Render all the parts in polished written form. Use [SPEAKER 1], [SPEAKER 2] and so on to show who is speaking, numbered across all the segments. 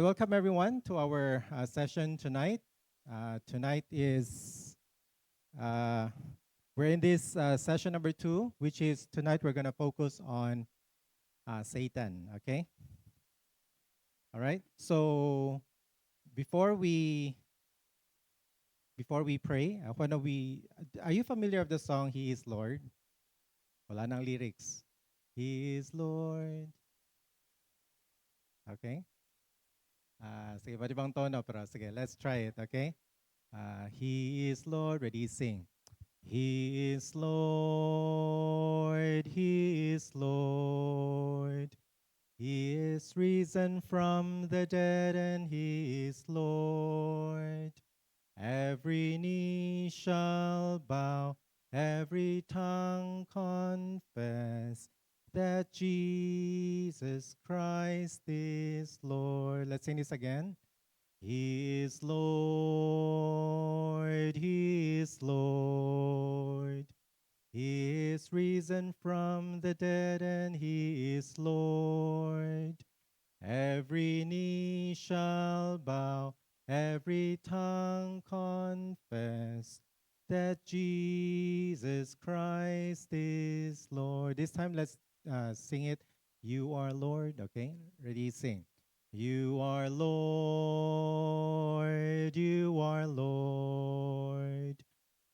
[SPEAKER 1] Welcome everyone to our session tonight. Tonight is uh, we're in this session number 2, which is tonight we're going to focus on Satan. Okay, all right. So before we before we pray, why don't we? Are you familiar of the song "He is Lord"? Wala nang lyrics. He is Lord. Okay. Sige, iba't ibang tono pero sige, let's try it. Okay. He is Lord. Ready, sing. He is Lord, He is Lord. He is risen from the dead and He is Lord. Every knee shall bow, every tongue confess that Jesus Christ is Lord. Let's sing this again. He is Lord, He is Lord. He is risen from the dead and He is Lord. Every knee shall bow, every tongue confess that Jesus Christ is Lord. This time let's sing it. You are Lord. Okay, ready, sing. You are Lord, you are Lord.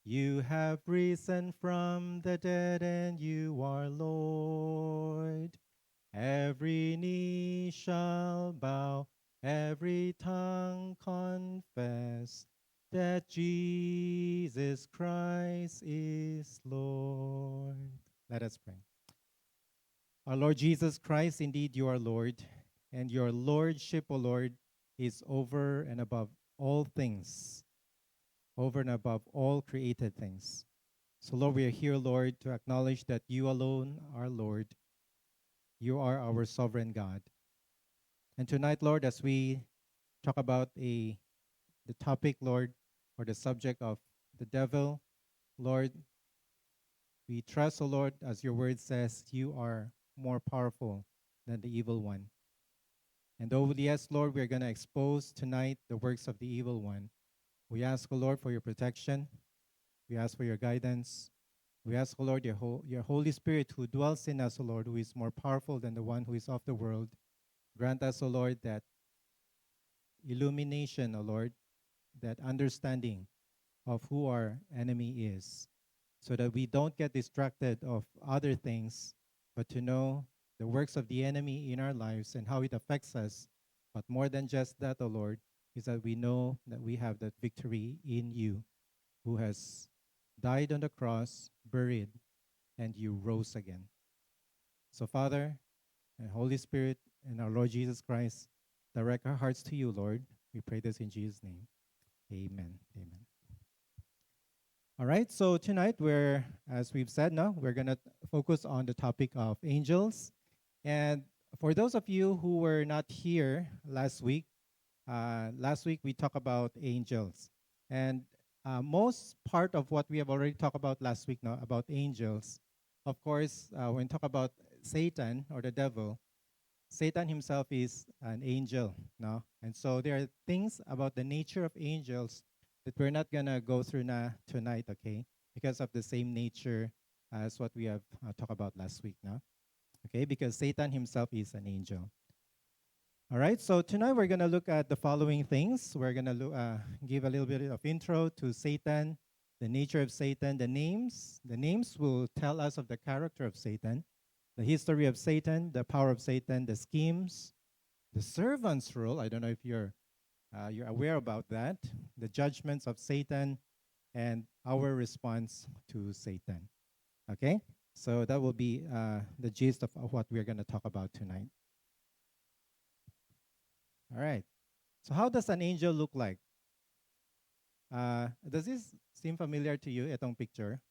[SPEAKER 1] You have risen from the dead and you are Lord. Every knee shall bow, every tongue confess that Jesus Christ is Lord. Let us pray. Our Lord Jesus Christ, indeed you are Lord, and your Lordship, O Lord, is over and above all things, over and above all created things. So, Lord, we are here, Lord, to acknowledge that you alone are Lord. You are our sovereign God. And tonight, Lord, as we talk about the topic, Lord, or the subject of the devil, Lord, we trust, O Lord, as your word says, you are more powerful than the evil one. And though, yes, Lord, we're going to expose tonight the works of the evil one, we ask, O Lord, for your protection. We ask for your guidance. We ask, O Lord, your Holy Spirit who dwells in us, O Lord, who is more powerful than the one who is of the world. Grant us, O Lord, that illumination, O Lord, that understanding of who our enemy is, so that we don't get distracted of other things, but to know the works of the enemy in our lives and how it affects us. But more than just that, O Lord, is that we know that we have that victory in you, who has died on the cross, buried, and you rose again. So, Father, and Holy Spirit, and our Lord Jesus Christ, direct our hearts to you, Lord. We pray this in Jesus' name. Amen. Amen. All right, so tonight we're, as we've said, now we're going to focus on the topic of angels. And for those of you who were not here last week we talked about angels. And most part of what we have already talked about last week now about angels, of course, when we talk about Satan or the devil, Satan himself is an angel, no? And so there are things about the nature of angels that we're not gonna go through tonight, okay? Because of the same nature as what we have talked about last week, no? Okay, because Satan himself is an angel. All right, so tonight we're gonna look at the following things. We're gonna give a little bit of intro to Satan, the nature of Satan, the names. The names will tell us of the character of Satan, the history of Satan, the power of Satan, the schemes, the servant's role. I don't know if you're aware about that. The judgments of Satan and our response to Satan. Okay, so that will be the gist of what we're going to talk about tonight. All right. So how does an angel look like? Does this seem familiar to you? Itong picture.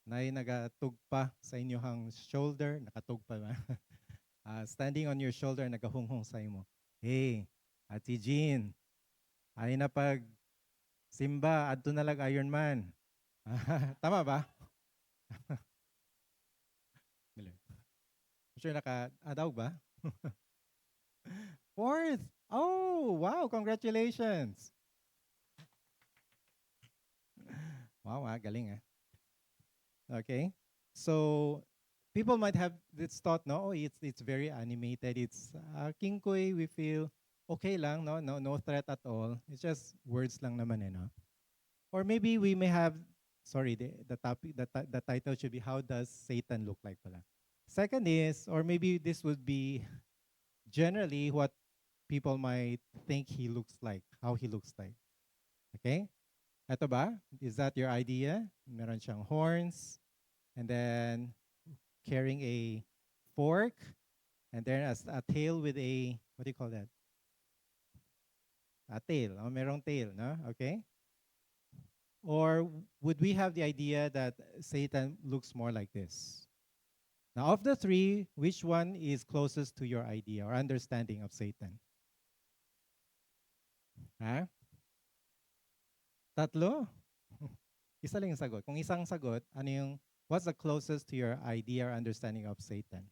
[SPEAKER 1] Nay nagatugpa sa inyong shoulder, nakatugpa ba? Standing on your shoulder, nagahunghong sa imo. Hey, Ate Jean, ay na pag simba, adto na lag Iron Man. Tama ba? Sure naka-adaw ba? Fourth. Oh, wow, congratulations. Wow, galing ah. Okay. So people might have this thought, no, oh, it's very animated. It's King Koy, we feel okay lang, no threat at all. It's just words lang naman, no? Or maybe we may have, sorry, the topic, the title should be how does Satan look like pala. Second is, or maybe this would be generally what people might think he looks like, how he looks like. Okay? Ito ba? Is that your idea? Meron siyang horns, and then carrying a fork, and then a tail with a, what do you call that? A tail. Oh, merong tail, no? Okay? Or would we have the idea that Satan looks more like this? Now, of the three, which one is closest to your idea or understanding of Satan? Ha? Tatlo? Isa lang yung sagot. Kung isang sagot, ano yung, what's the closest to your idea or understanding of Satan?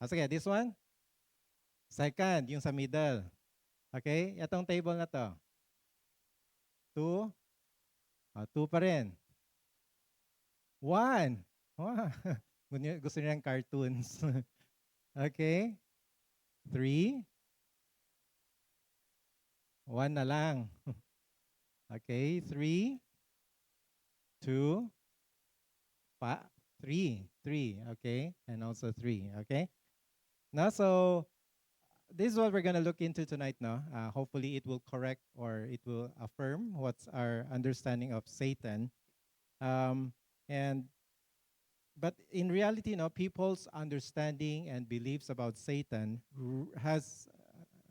[SPEAKER 1] Sige, this one? Second, yung sa middle. Okay? Itong table na to. Two? Two pa rin. One. Wow. Gusto niya ng cartoons. Okay? Three? One na lang. Okay? Three? Two? Three. Three. Okay? And also three. Okay? Now, so this is what we're going to look into tonight. No, hopefully it will correct or it will affirm what's our understanding of Satan. Um, and but in reality, people's understanding and beliefs about Satan has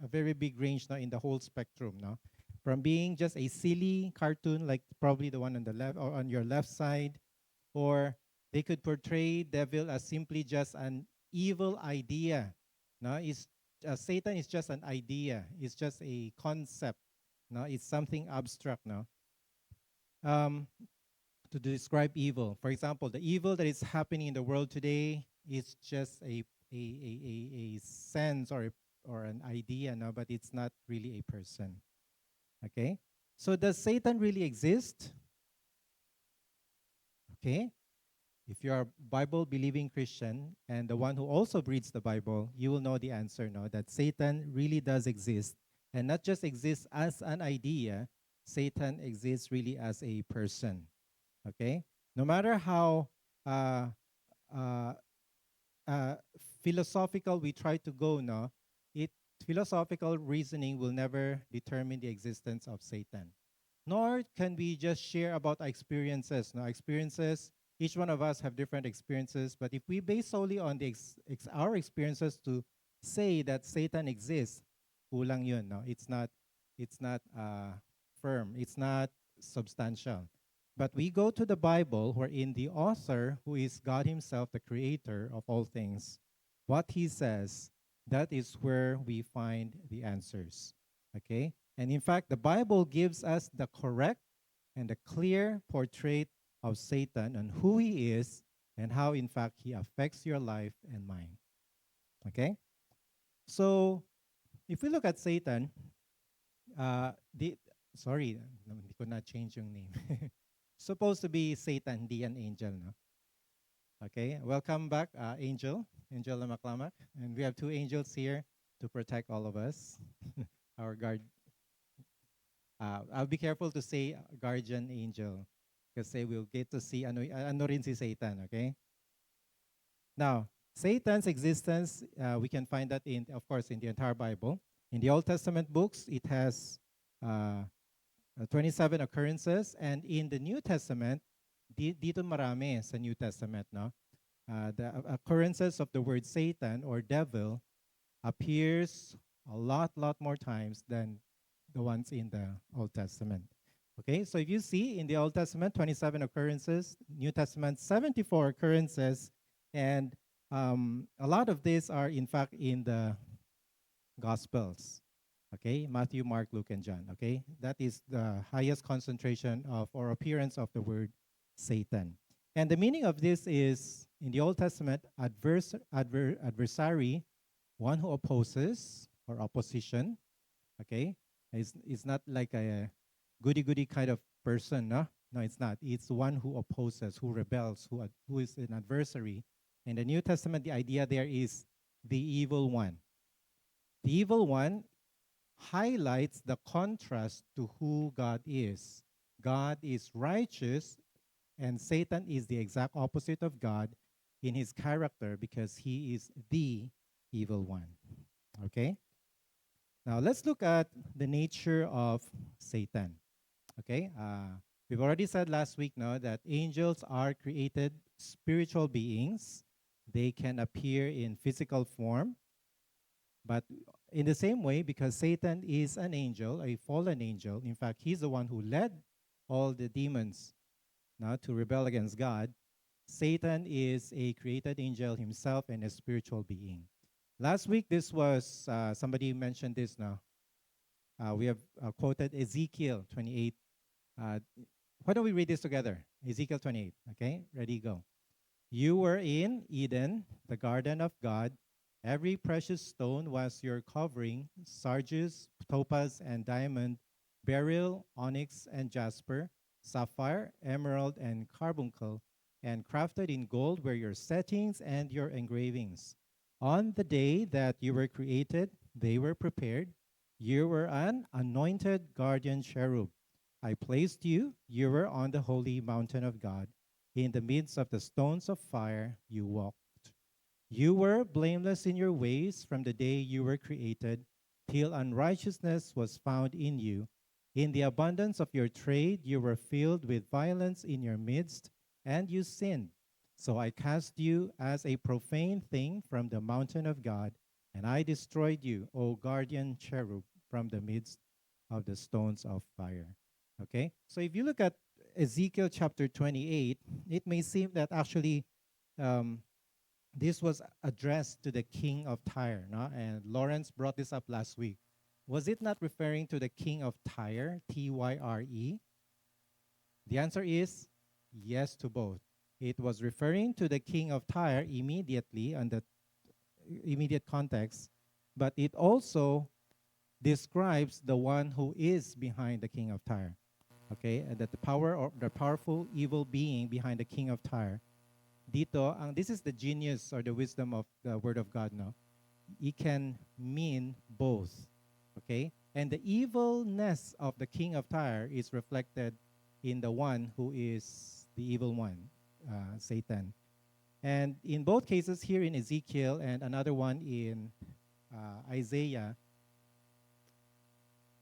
[SPEAKER 1] a very big range, in the whole spectrum. No, from being just a silly cartoon like probably the one on the left or on your left side, or they could portray devil as simply just an evil idea. No, Satan is just an idea. It's just a concept. No, it's something abstract. No, um, to describe evil. For example, the evil that is happening in the world today is just a sense or an idea. No, but it's not really a person. Okay, so does Satan really exist? Okay, if you are a Bible believing Christian and the one who also reads the Bible, you will know the answer, no, that Satan really does exist, and not just exists as an idea. Satan exists really as a person. Okay, no matter how uh, uh, uh, philosophical we try to go, no, it philosophical reasoning will never determine the existence of Satan. Nor can we just share about our experiences. No, experiences. Each one of us have different experiences, but if we base solely on our experiences to say that Satan exists, kulang yun. No, it's not. It's not firm. It's not substantial. But we go to the Bible, wherein the author, who is God Himself, the creator of all things, what He says, that is where we find the answers. Okay? And in fact, the Bible gives us the correct and the clear portrait of Satan and who he is and how, in fact, he affects your life and mine. Okay? So, if we look at Satan, the sorry, hindi ko na change yung name. Supposed to be Satan, hindi an angel, no? Okay, welcome back, Angel Lamaklamak. And we have two angels here to protect all of us. Our guard. I'll be careful to say guardian angel kasi we'll get to see ano rin si Satan, okay? Now, Satan's existence, we can find that of course, in the entire Bible. In the Old Testament books, it has 27 occurrences, and in the New Testament, dito marami sa New Testament, no? The occurrences of the word Satan or devil appears a lot more times than the ones in the Old Testament. Okay, so if you see in the Old Testament, 27 occurrences, New Testament, 74 occurrences, and a lot of these are in fact in the Gospels. Okay, Matthew, Mark, Luke, and John. Okay, that is the highest concentration of or appearance of the word Satan. And the meaning of this is in the Old Testament, adversary, one who opposes, or opposition. Okay, it's not like a goody kind of person. No, it's not. It's one who opposes, who rebels, who is an adversary. In the New Testament, the idea there is the evil one. The evil one highlights the contrast to who God is. God is righteous, and Satan is the exact opposite of God in his character because he is the evil one. Okay? Now let's look at the nature of Satan. Okay? We've already said last week now that angels are created spiritual beings. They can appear in physical form, but in the same way, because Satan is an angel, a fallen angel, in fact, he's the one who led all the demons now to rebel against God. Satan is a created angel himself and a spiritual being. Last week, this was, somebody mentioned this now. We have quoted Ezekiel 28. Why don't we read this together? Ezekiel 28, okay? Ready, go. You were in Eden, the garden of God. Every precious stone was your covering: sardius, topaz, and diamond, beryl, onyx, and jasper, sapphire, emerald, and carbuncle, and crafted in gold were your settings and your engravings. On the day that you were created, they were prepared. You were an anointed guardian cherub. I placed you. You were on the holy mountain of God. In the midst of the stones of fire, you walked. You were blameless in your ways from the day you were created, till unrighteousness was found in you. In the abundance of your trade, you were filled with violence in your midst, and you sinned. So I cast you as a profane thing from the mountain of God, and I destroyed you, O guardian cherub, from the midst of the stones of fire. Okay? So if you look at Ezekiel chapter 28, it may seem that actually um, this was addressed to the king of Tyre, no? And Lawrence brought this up last week. Was it not referring to the king of Tyre, Tyre? The answer is yes to both. It was referring to the king of Tyre immediately on the immediate context, but it also describes the one who is behind the king of Tyre. Okay, and that the power or the powerful evil being behind the king of Tyre. Dito, this is the genius or the wisdom of the word of God, no? It can mean both. Okay? And the evilness of the king of Tyre is reflected in the one who is the evil one, Satan. And in both cases, here in Ezekiel and another one in Isaiah,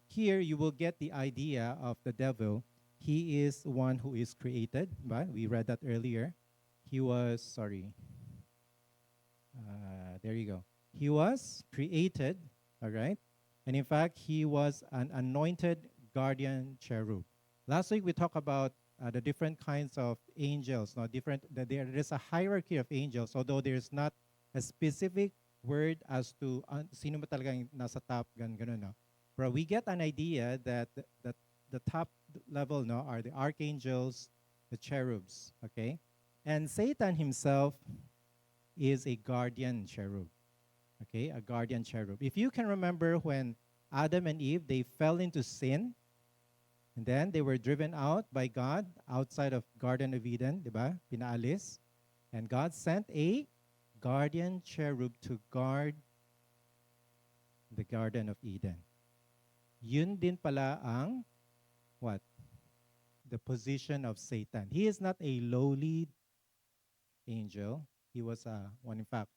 [SPEAKER 1] here you will get the idea of the devil. He is one who is created, but we read that earlier. He was, there you go. He was created, all right? And in fact, he was an anointed guardian cherub. Last week, we talked about the different kinds of angels. No, there is a hierarchy of angels, although there's not a specific word as to sino ba talagang nasa top, ganun, no? But we get an idea that the top level, no, are the archangels, the cherubs, okay? And Satan himself is a guardian cherub, okay? A guardian cherub. If you can remember when Adam and Eve, they fell into sin, and then they were driven out by God outside of Garden of Eden, di ba? Pinaalis. And God sent a guardian cherub to guard the Garden of Eden. Yun din pala ang what? The position of Satan. He is not a lowly angel. He was one, in fact,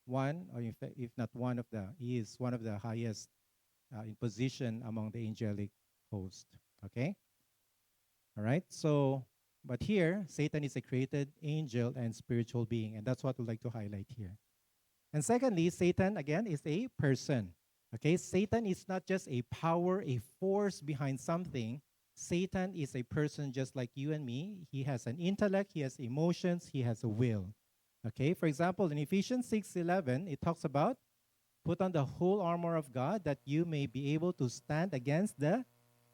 [SPEAKER 1] one, or if not one of the, he is one of the highest in position among the angelic host. Okay? All right? So, but here, Satan is a created angel and spiritual being, and that's what we'd like to highlight here. And secondly, Satan, again, is a person. Okay? Satan is not just a power, a force behind something. Satan is a person just like you and me. He has an intellect, he has emotions, he has a will. Okay? For example, in Ephesians 6:11, it talks about put on the whole armor of God that you may be able to stand against the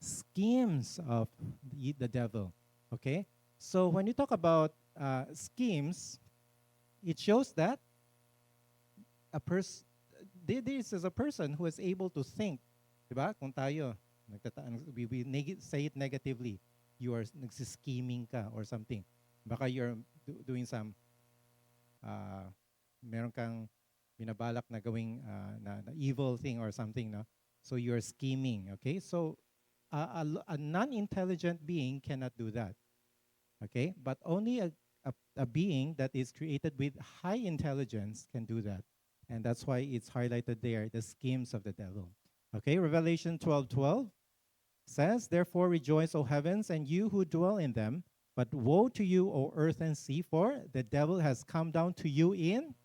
[SPEAKER 1] schemes of the devil. Okay? So when you talk about schemes, it shows that this is a person who is able to think. Diba? Kung tayo, we say it negatively, you are nagsischeming ka or something. Baka you're doing some, meron kang binabalak na gawing na evil thing or something, no? So you're scheming, okay? So a non-intelligent being cannot do that, okay? But only a being that is created with high intelligence can do that. And that's why it's highlighted there, the schemes of the devil. Okay, Revelation 12:12 says, "Therefore rejoice, O heavens, and you who dwell in them. But woe to you, O earth and sea, for the devil has come down to you in..."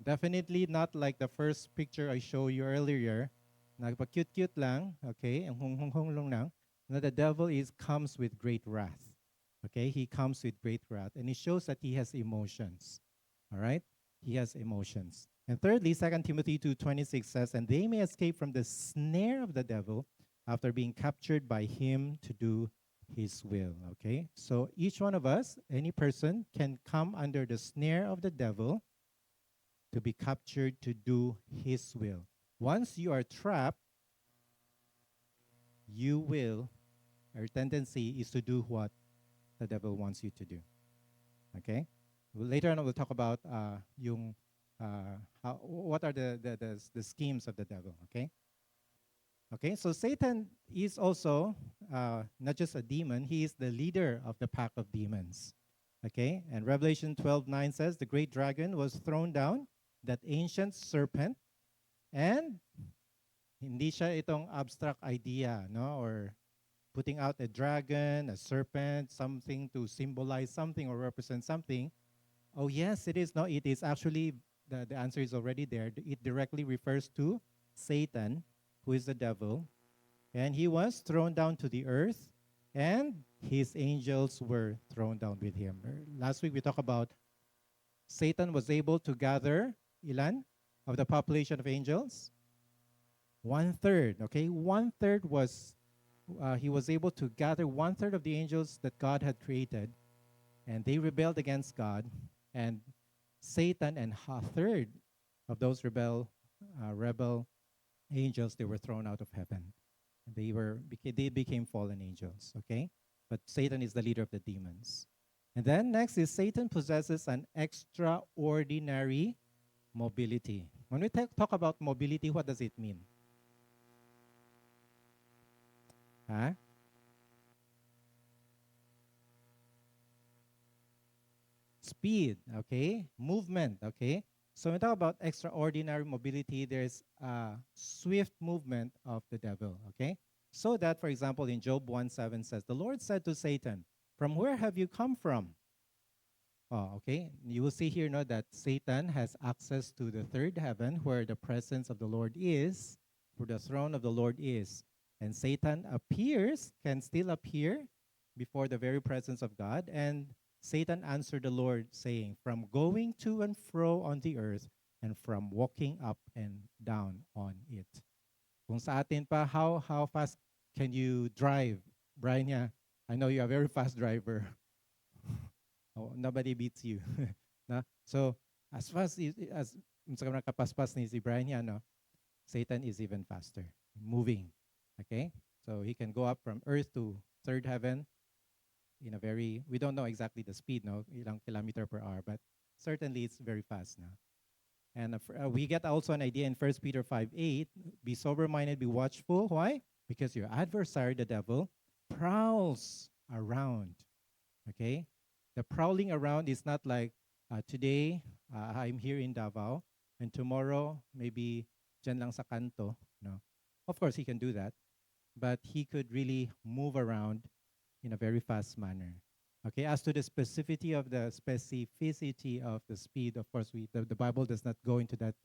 [SPEAKER 1] Definitely not like the first picture I showed you earlier. Nagpa-cute-cute lang, okay? Ang hung-hung-hung lang. No, the devil comes with great wrath. Okay? He comes with great wrath. And it shows that he has emotions. All right? He has emotions. And thirdly, 2 Timothy 2:26 says, "And they may escape from the snare of the devil after being captured by him to do his will." Okay? So each one of us, any person, can come under the snare of the devil to be captured to do his will. Once you are trapped, you will, our tendency is to do what the devil wants you to do. Okay? Later on, we'll talk about what are the schemes of the devil. Okay? Okay, so Satan is also not just a demon, he is the leader of the pack of demons. Okay, and Revelation 12:9 says, "The great dragon was thrown down, that ancient serpent," and hindi siya itong abstract idea, no? Or putting out a dragon, a serpent, something to symbolize something or represent something. Oh, yes, it is. No, it is actually, the answer is already there. It directly refers to Satan, who is the devil. And he was thrown down to the earth, and his angels were thrown down with him. Last week we talked about Satan was able to gather ilan of the population of angels? 1/3. Okay, 1/3 was he was able to gather 1/3 of the angels that God had created, and they rebelled against God, and Satan and a third of those rebel angels, they were thrown out of heaven. They became fallen angels. Okay, but Satan is the leader of the demons. And then next is Satan possesses an extraordinary mobility. When we talk about mobility, what does it mean? Huh? Speed, okay? Movement, okay? So when we talk about extraordinary mobility, there's a swift movement of the devil, okay? So that, for example, in Job 1:7 says, "The Lord said to Satan, 'From where have you come from?'" Oh, okay. You will see here now that Satan has access to the third heaven where the presence of the Lord is, where the throne of the Lord is. And Satan can still appear before the very presence of God. And Satan answered the Lord, saying, "From going to and fro on the earth, and from walking up and down on it." Kung sa atin pa, how fast can you drive? Brian, yeah, I know you're a very fast driver. Oh, nobody beats you. Na? So, as fast as sa nakapaspas ni si Brian yan, no? Satan is even faster, moving. Okay? So, he can go up from earth to third heaven in a very, we don't know exactly the speed, no? Ilang kilometer per hour, but certainly it's very fast now. And we get also an idea in 1 Peter 5:8, "Be sober-minded, be watchful." Why? Because your adversary, the devil, prowls around. Okay? The prowling around is not like today I'm here in Davao and tomorrow maybe dyan lang sa kanto. No, of course he can do that, but he could really move around in a very fast manner. Okay, as to the specificity of the speed, of course, the Bible does not go into that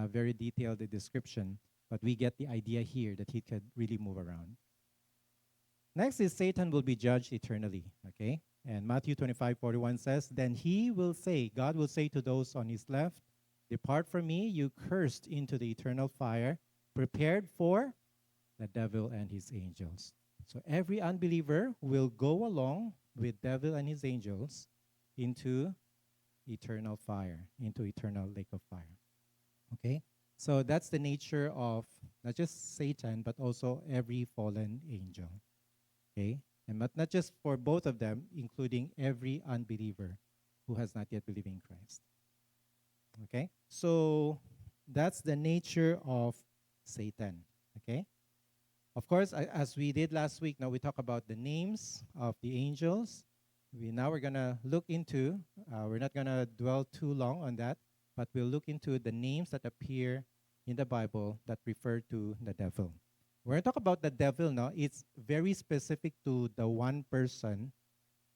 [SPEAKER 1] very detailed description, but we get the idea here that he could really move around. Next is Satan will be judged eternally. Okay, and Matthew 25:41 says, "Then he will say," God will say to those on his left, "Depart from me, you cursed, into the eternal fire, prepared for the devil and his angels." So every unbeliever will go along with devil and his angels into eternal fire, into eternal lake of fire. Okay? So that's the nature of not just Satan, but also every fallen angel. Okay? And not just for both of them, including every unbeliever who has not yet believed in Christ. Okay? So that's the nature of Satan. Okay? Of course, as we did last week, now we talk about the names of the angels. We're gonna look into. We're not gonna dwell too long on that, but we'll look into the names that appear in the Bible that refer to the devil. We're gonna talk about the devil now. It's very specific to the one person,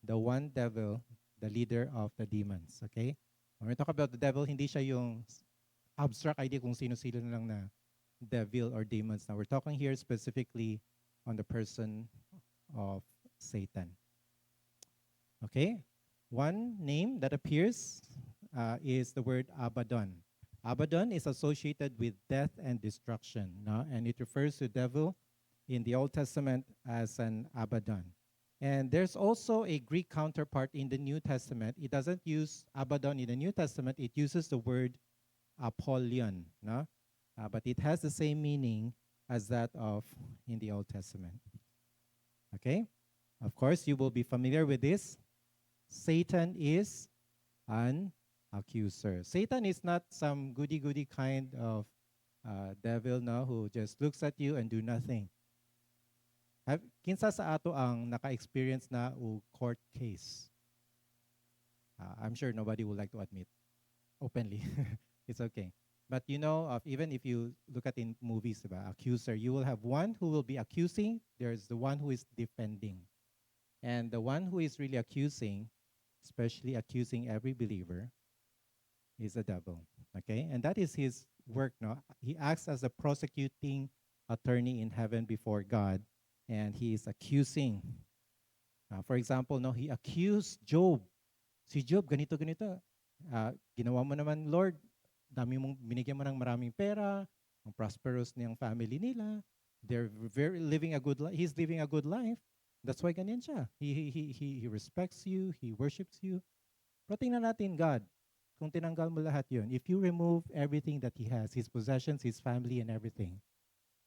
[SPEAKER 1] the one devil, the leader of the demons. Okay. When we talk about the devil, hindi siya yung abstract idea kung sino-sino na lang na devil or demons. Now we're talking here specifically on the person of Satan. Okay? One name that appears is the word Abaddon. Abaddon is associated with death and destruction, no? And it refers to devil in the Old Testament as an Abaddon. And there's also a Greek counterpart in the New Testament. It doesn't use Abaddon in the New Testament. It uses the word Apollyon, no? But it has the same meaning as that of in the Old Testament. Okay? Of course, you will be familiar with this. Satan is an accuser. Satan is not some goody-goody kind of devil, no, who just looks at you and do nothing. Kinsa sa ato ang naka-experience na o court case? I'm sure nobody would like to admit openly. It's okay. But you know, even if you look at in movies about accuser, you will have one who will be accusing. There's the one who is defending. And the one who is really accusing, especially accusing every believer, is the devil. Okay? And that is his work. No? He acts as a prosecuting attorney in heaven before God. And he is accusing. For example, no, he accused Job. Si Job, ganito, ganito. Ginawa mo naman, Lord, dami mong binigyan mo ng maraming pera, ang prosperous niyang family nila. They're living a good life. He's living a good life. That's why ganyan siya. He respects you, he worships you. Pero tingnan natin, God, kung tinanggal mo lahat yun, if you remove everything that he has, his possessions, his family, and everything,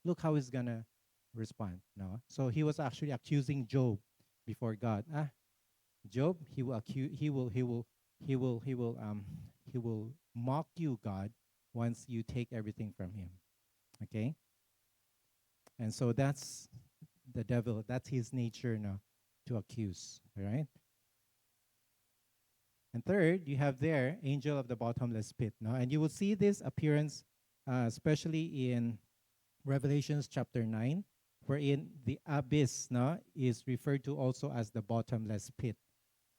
[SPEAKER 1] look how he's gonna respond. No? So he was actually accusing Job before God. Job, he will mock you, God, once you take everything from him. Okay? And so that's the devil. That's his nature now, to accuse. All right? And third, you have there, angel of the bottomless pit. No? And you will see this appearance, especially in Revelations chapter 9, wherein the abyss is referred to also as the bottomless pit.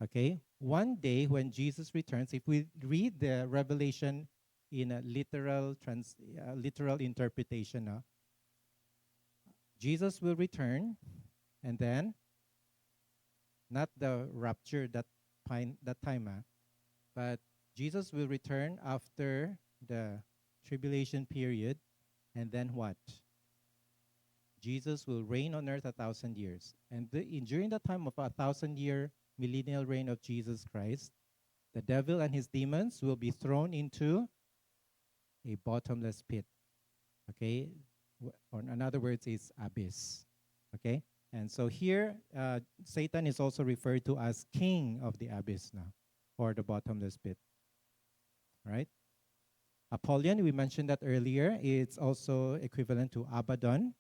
[SPEAKER 1] Okay? One day when Jesus returns, if we read the Revelation in a literal interpretation, Jesus will return, and then not the rapture that time, but Jesus will return after the tribulation period, and then what? Jesus will reign on earth 1,000 years. And during the time of 1,000-year millennial reign of Jesus Christ, the devil and his demons will be thrown into a bottomless pit. Okay? Or in other words, it's abyss. Okay? And so here, Satan is also referred to as king of the abyss now, or the bottomless pit. Right? Apollyon, we mentioned that earlier, it's also equivalent to Abaddon.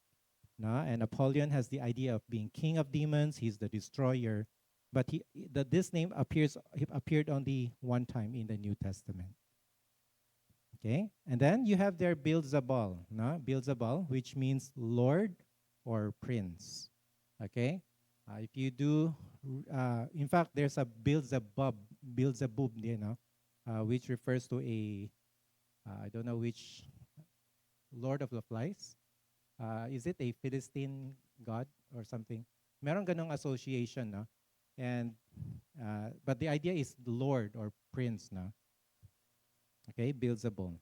[SPEAKER 1] And Apollyon has the idea of being king of demons. He's the destroyer. But this name appeared only one time in the New Testament. Okay? And then you have there Beelzebul, Beelzebul, which means Lord or Prince. Okay? If you do, in fact, there's a Beelzebub, which refers to I don't know which Lord of the Flies. Is it a Philistine god or something? Meron ganong association, no? And but the idea is Lord or Prince, no? Okay, Beelzebul.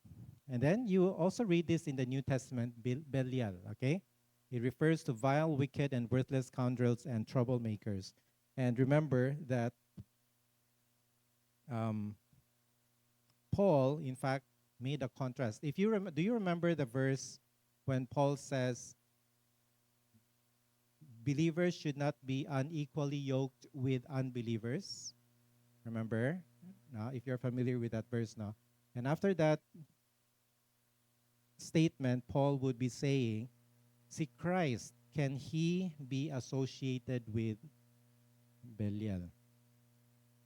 [SPEAKER 1] And then you also read this in the New Testament, Belial, okay? It refers to vile, wicked, and worthless scoundrels and troublemakers. And remember that Paul, in fact, made a contrast. If you do you remember the verse when Paul says believers should not be unequally yoked with unbelievers? Remember? Now, if you're familiar with that verse now. And after that statement, Paul would be saying, see, Christ, can he be associated with Belial?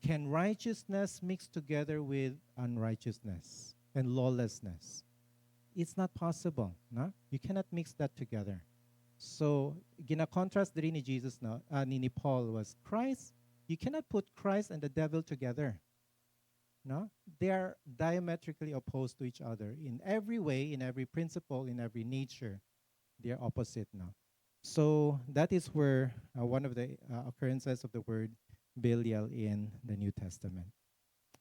[SPEAKER 1] Can righteousness mix together with unrighteousness and lawlessness? It's not possible. No? You cannot mix that together. So, gina-contrast din ni Jesus, no, ni Paul was, Christ, you cannot put Christ and the devil together. No? They are diametrically opposed to each other in every way, in every principle, in every nature. They are opposite now. So that is where one of the occurrences of the word Belial in the New Testament.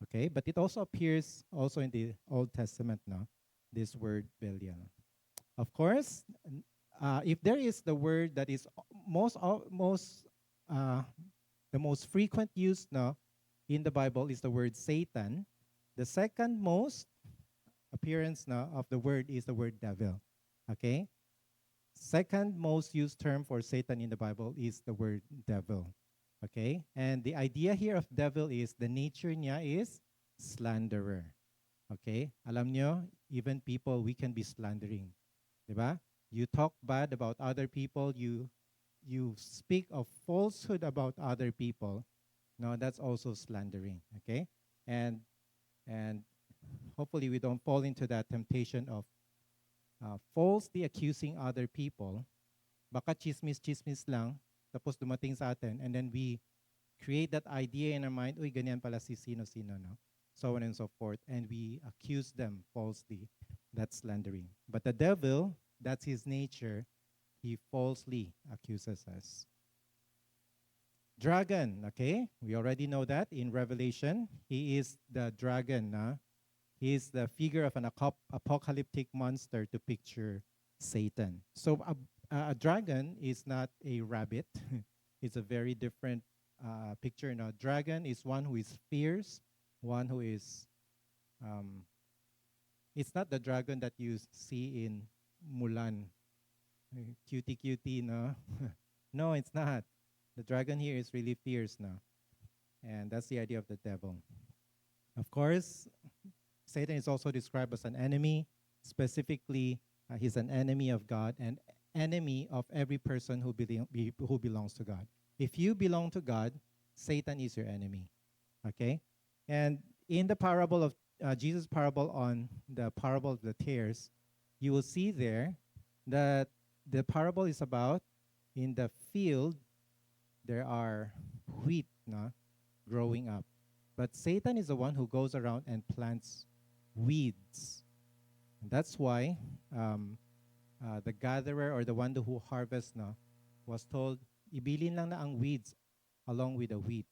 [SPEAKER 1] Okay, but it also appears also in the Old Testament now, this word Belial. Of course, if there is the word that is the most frequent use now in the Bible is the word Satan. The second most appearance now of the word is the word devil. Okay? Second most used term for Satan in the Bible is the word devil. Okay? And the idea here of devil is the nature niya is slanderer. Okay? Alam nyo, even people, we can be slandering. Diba? You talk bad about other people, you speak of falsehood about other people. No, that's also slandering. Okay? And hopefully we don't fall into that temptation of falsely accusing other people. Baka chismis lang, tapos dumating sa atin, and then we create that idea in our mind, uy, ganyan pala si sino-sino, no? So on and so forth, and we accuse them falsely. That's slandering. But the devil, that's his nature, he falsely accuses us. Dragon, okay? We already know that in Revelation. He is the dragon, He is the figure of an apocalyptic monster to picture Satan. So a dragon is not a rabbit. It's a very different picture. Now, dragon is one who is fierce, one who is, it's not the dragon that you see in Mulan. Cutie, no? No, it's not. The dragon here is really fierce now. And that's the idea of the devil. Of course, Satan is also described as an enemy. Specifically, he's an enemy of God and enemy of every person who belongs to God. If you belong to God, Satan is your enemy. Okay? And in the parable of Jesus' parable on the parable of the tares, you will see there that the parable is about in the field there are wheat growing up. But Satan is the one who goes around and plants weeds. And that's why the gatherer or the one who harvests was told, ibilin lang na ang weeds along with the wheat.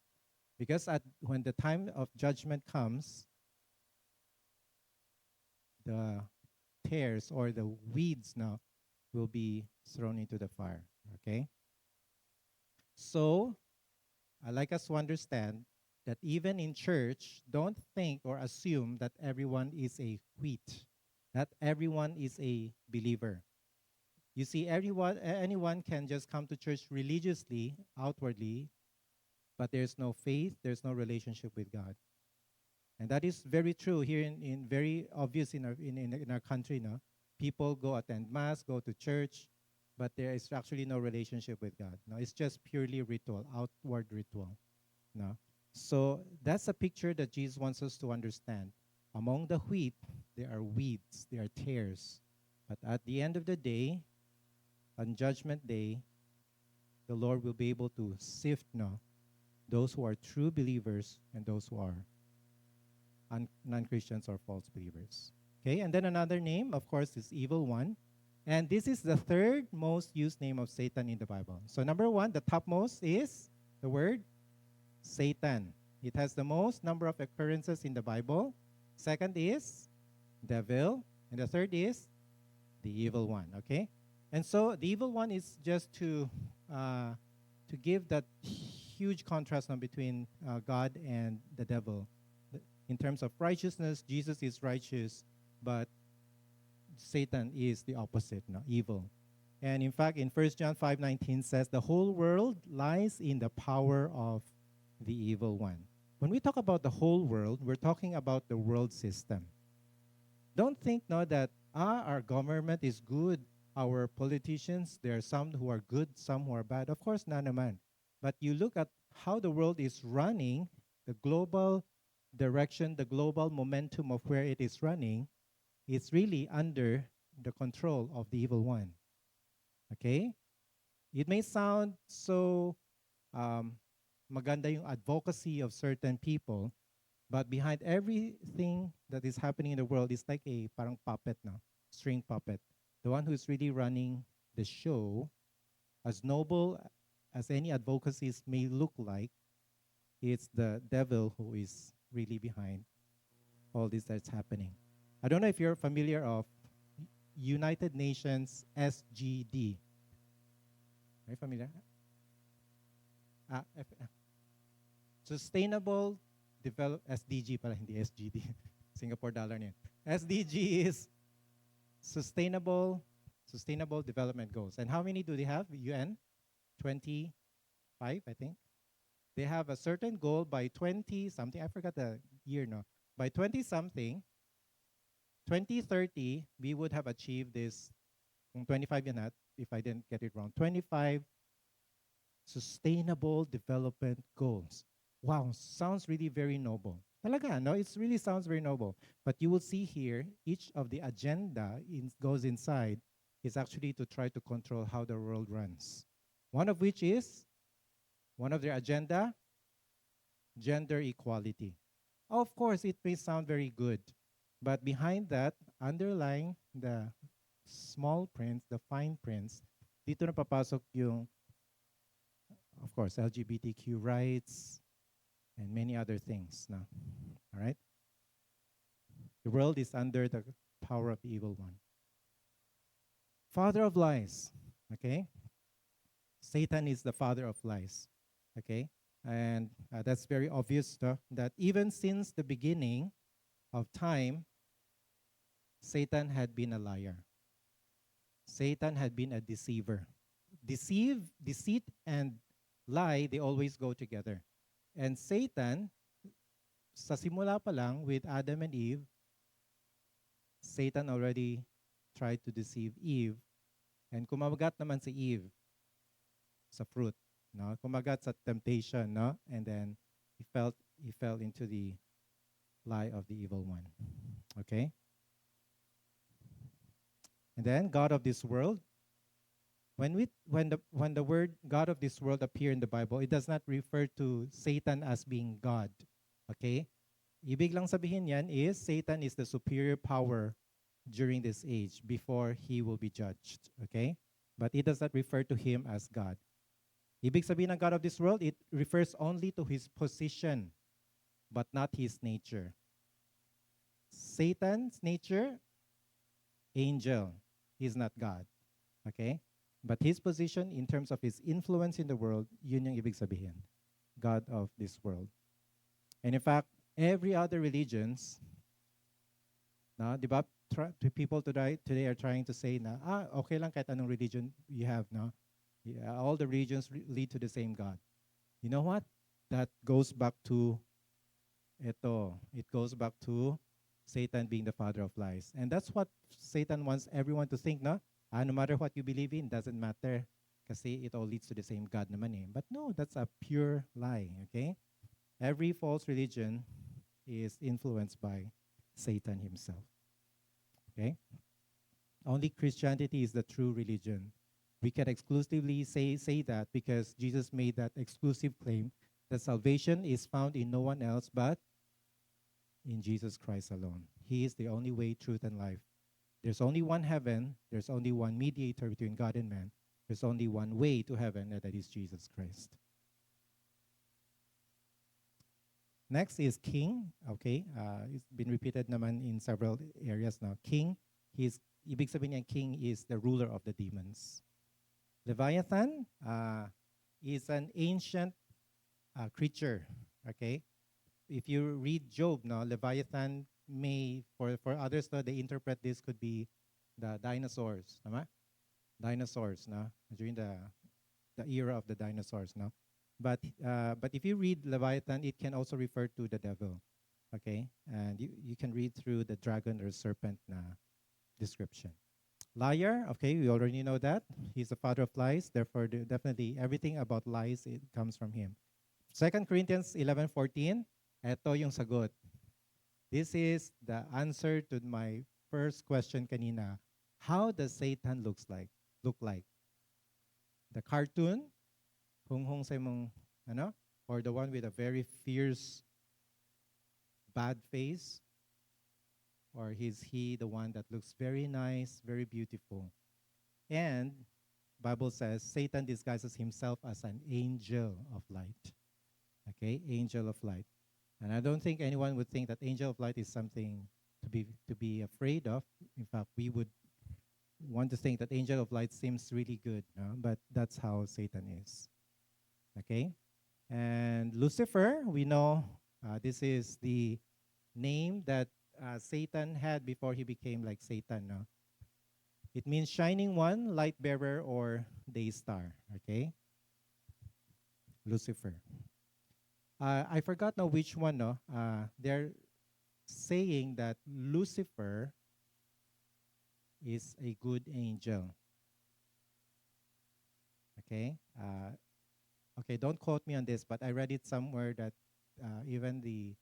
[SPEAKER 1] Because when the time of judgment comes, the tares or the weeds will be thrown into the fire. Okay? So, I'd like us to understand that even in church, don't think or assume that everyone is a wheat, that everyone is a believer. You see, anyone can just come to church religiously, outwardly, but there's no faith, there's no relationship with God. And that is very true here in very obvious in our country now. People go attend mass, go to church, but there is actually no relationship with God. No, it's just purely ritual, outward ritual. No. So that's a picture that Jesus wants us to understand. Among the wheat, there are weeds, there are tares. But at the end of the day, on Judgment Day, the Lord will be able to sift those who are true believers and those who are non-Christians or false believers. Okay, and then another name, of course, is Evil One. And this is the third most used name of Satan in the Bible. So number one, the topmost is the word Satan. It has the most number of occurrences in the Bible. Second is devil. And the third is the evil one. Okay? And so the evil one is just to give that huge contrast between God and the devil. In terms of righteousness, Jesus is righteous. but Satan is the opposite, no? Evil. And in fact, in 1 John 5:19 says, the whole world lies in the power of the evil one. When we talk about the whole world, we're talking about the world system. Don't think no that our government is good. Our politicians, there are some who are good, some who are bad. Of course, none naman. But you look at how the world is running, the global direction, the global momentum of where it is running, it's really under the control of the evil one. Okay? It may sound so maganda yung advocacy of certain people, but behind everything that is happening in the world is like a parang puppet, no? String puppet. The one who's really running the show, as noble as any advocacies may look like, it's the devil who is really behind all this that's happening. I don't know if you're familiar of United Nations SGD. Are you familiar? Sustainable Develop SDG pala, hindi SGD. Singapore dollar niyan. SDG is Sustainable Development Goals. And how many do they have? UN? 25, I think. They have a certain goal by 20 something. I forgot the year, no. By 20 something, 2030, we would have achieved this. Kung 25 yan, if I didn't get it wrong, 25 Sustainable Development Goals. Wow, sounds really very noble. Talaga, no? It really sounds very noble. But you will see here, each of the agenda goes inside is actually to try to control how the world runs. One of which is, one of their agenda, gender equality. Of course, it may sound very good. But behind that, underlying the small prints, the fine prints, dito na papasok yung, of course, LGBTQ rights, and many other things now. All right? The world is under the power of the evil one. Father of lies, okay? Satan is the father of lies, okay? And that's very obvious that even since the beginning of time, Satan had been a liar. Satan had been a deceiver. Deceit, and lie, they always go together. And Satan, sa simula pa lang with Adam and Eve, Satan already tried to deceive Eve. And kumagat naman si Eve sa fruit, no? Kumagat sa temptation, no? And then he fell into the lie of the evil one. Okay? And then God of this world, when the word God of this world appear in the Bible, it does not refer to Satan as being God. Okay? Ibig lang sabihin yan is Satan is the superior power during this age before he will be judged. Okay? But it does not refer to him as God. Ibig sabihin ng God of this world, it refers only to his position, but not his nature. Satan's nature, angel. He's not God. Okay? But his position in terms of his influence in the world, yun yung ibig sabihin. God of this world. And in fact, every other religions, na, di ba, people today are trying to say na, okay lang kahit anong religion you have, no? Yeah, all the religions lead to the same God. You know what? That goes back to ito. It goes back to Satan being the father of lies. And that's what Satan wants everyone to think, no? No matter what you believe in, doesn't matter. Kasi it all leads to the same God naman eh. But no, that's a pure lie, okay? Every false religion is influenced by Satan himself. Okay? Only Christianity is the true religion. We can exclusively say that because Jesus made that exclusive claim that salvation is found in no one else but in Jesus Christ alone. He is the only way, truth, and life. There's only one heaven. There's only one mediator between God and man. There's only one way to heaven, and that is Jesus Christ. Next is king. Okay, it's been repeated naman in several areas now. King, ibig sabihin niya, king is the ruler of the demons. Leviathan is an ancient creature. Okay, if you read Job, no, Leviathan may, for others, no, they interpret this could be the dinosaurs, tama? Dinosaurs, no? During the era of the dinosaurs, no? But if you read Leviathan, it can also refer to the devil, okay? And you can read through the dragon or serpent na description. Liar, okay, we already know that. He's the father of lies, therefore definitely everything about lies, it comes from him. 2 Corinthians 11:14, eto yung sagot. This is the answer to my first question kanina. How does Satan look like? The cartoon, hung sa mong, ano? Or the one with a very fierce, bad face? Or is he the one that looks very nice, very beautiful? And Bible says Satan disguises himself as an angel of light. Okay, angel of light. And I don't think anyone would think that angel of light is something to be afraid of. In fact, we would want to think that angel of light seems really good, no? But that's how Satan is. Okay? And Lucifer, we know this is the name that Satan had before he became like Satan, no? It means shining one, light bearer, or day star. Okay? Lucifer. I forgot now which one, no? They're saying that Lucifer is a good angel. Okay? Okay, don't quote me on this, but I read it somewhere that even the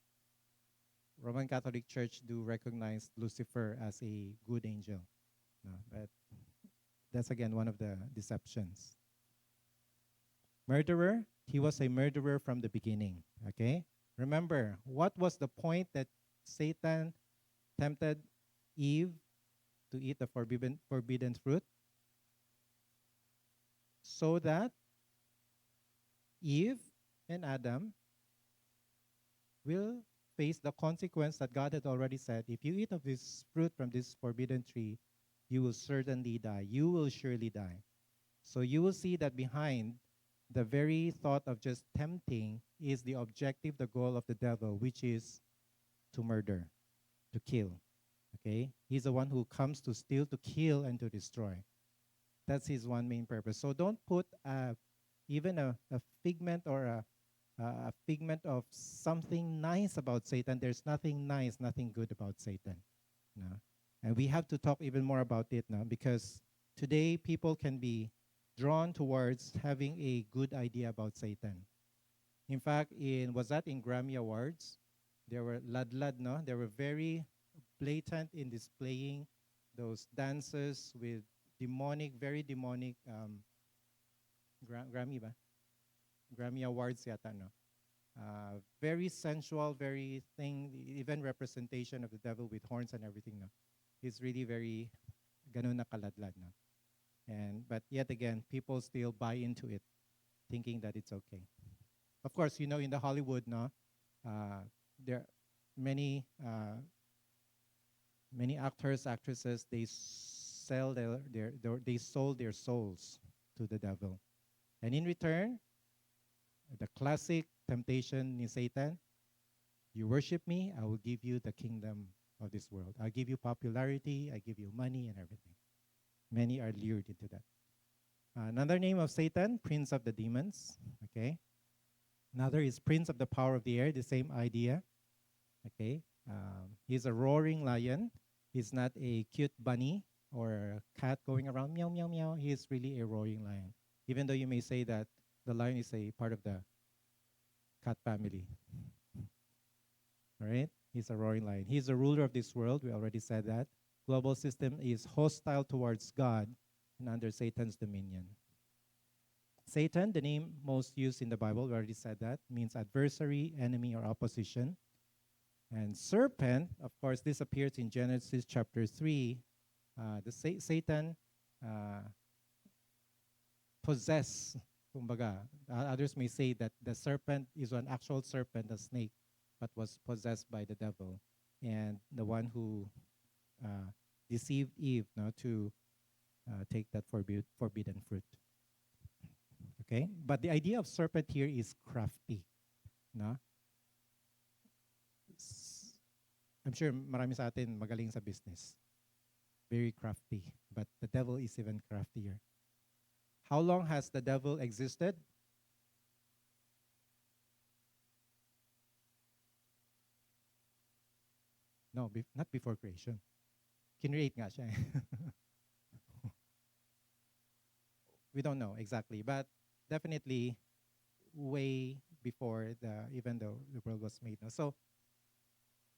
[SPEAKER 1] Roman Catholic Church do recognize Lucifer as a good angel. No, but that's again one of the deceptions. Murderer, he was a murderer from the beginning. Okay? Remember, what was the point that Satan tempted Eve to eat the forbidden fruit? So that Eve and Adam will face the consequence that God had already said. If you eat of this fruit from this forbidden tree, you will certainly die. You will surely die. So you will see that behind the very thought of just tempting is the objective, the goal of the devil, which is to murder, to kill. Okay? He's the one who comes to steal, to kill, and to destroy. That's his one main purpose. So don't put even a figment or a figment of something nice about Satan. There's nothing nice, nothing good about Satan. No? And we have to talk even more about it now, because today people can be drawn towards having a good idea about Satan. In fact, was that in Grammy Awards? There were ladlad, no? They were very blatant in displaying those dances with very demonic Grammy ba? Grammy Awards yata, no? Very sensual, very thing, even representation of the devil with horns and everything, no? It's really very ganun na kaladlad, no? But yet again, people still buy into it, thinking that it's okay. Of course, in the Hollywood, no, there are many actors, actresses. They sold their souls to the devil, and in return, the classic temptation in Satan: you worship me, I will give you the kingdom of this world. I'll give you popularity, I give you money and everything. Many are lured into that. Another name of Satan, Prince of the Demons. Okay. Another is Prince of the Power of the Air, the same idea. Okay. He's a roaring lion. He's not a cute bunny or a cat going around meow, meow, meow. He is really a roaring lion. Even though you may say that the lion is a part of the cat family. All right? He's a roaring lion. He's the ruler of this world. We already said that. Global system is hostile towards God and under Satan's dominion. Satan, the name most used in the Bible, we already said that, means adversary, enemy, or opposition. And serpent, of course, this appears in Genesis chapter 3. Satan possess, kumbaga. Others may say that the serpent is an actual serpent, a snake, but was possessed by the devil. And the one who deceived Eve to take that forbidden fruit. Okay? But the idea of serpent here is crafty. No? I'm sure marami sa atin magaling sa business. Very crafty. But the devil is even craftier. How long has the devil existed? No, not before creation. Kinreate nga siya. We don't know exactly, but definitely way before even though the world was made. No? So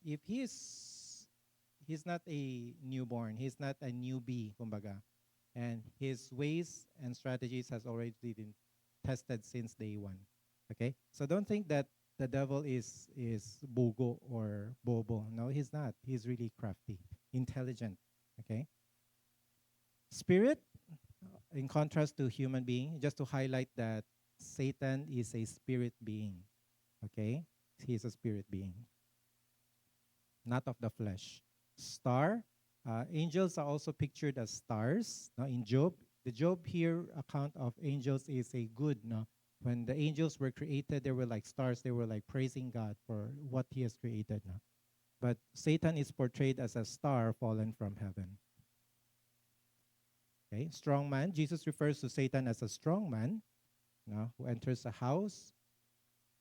[SPEAKER 1] if he's not a newborn, he's not a newbie, kumbaga, and his ways and strategies has already been tested since day one. Okay, so don't think that the devil is bogo or bobo. No, he's not. He's really crafty, intelligent. Okay, spirit, in contrast to human being, just to highlight that Satan is a spirit being. Okay, he is a spirit being, not of the flesh. Star, angels are also pictured as stars. Now in Job, the Job here account of angels is a good. No, when the angels were created, they were like stars. They were like praising God for what He has created. No, but Satan is portrayed as a star fallen from heaven. Okay, strong man. Jesus refers to Satan as a strong man, no, who enters a house,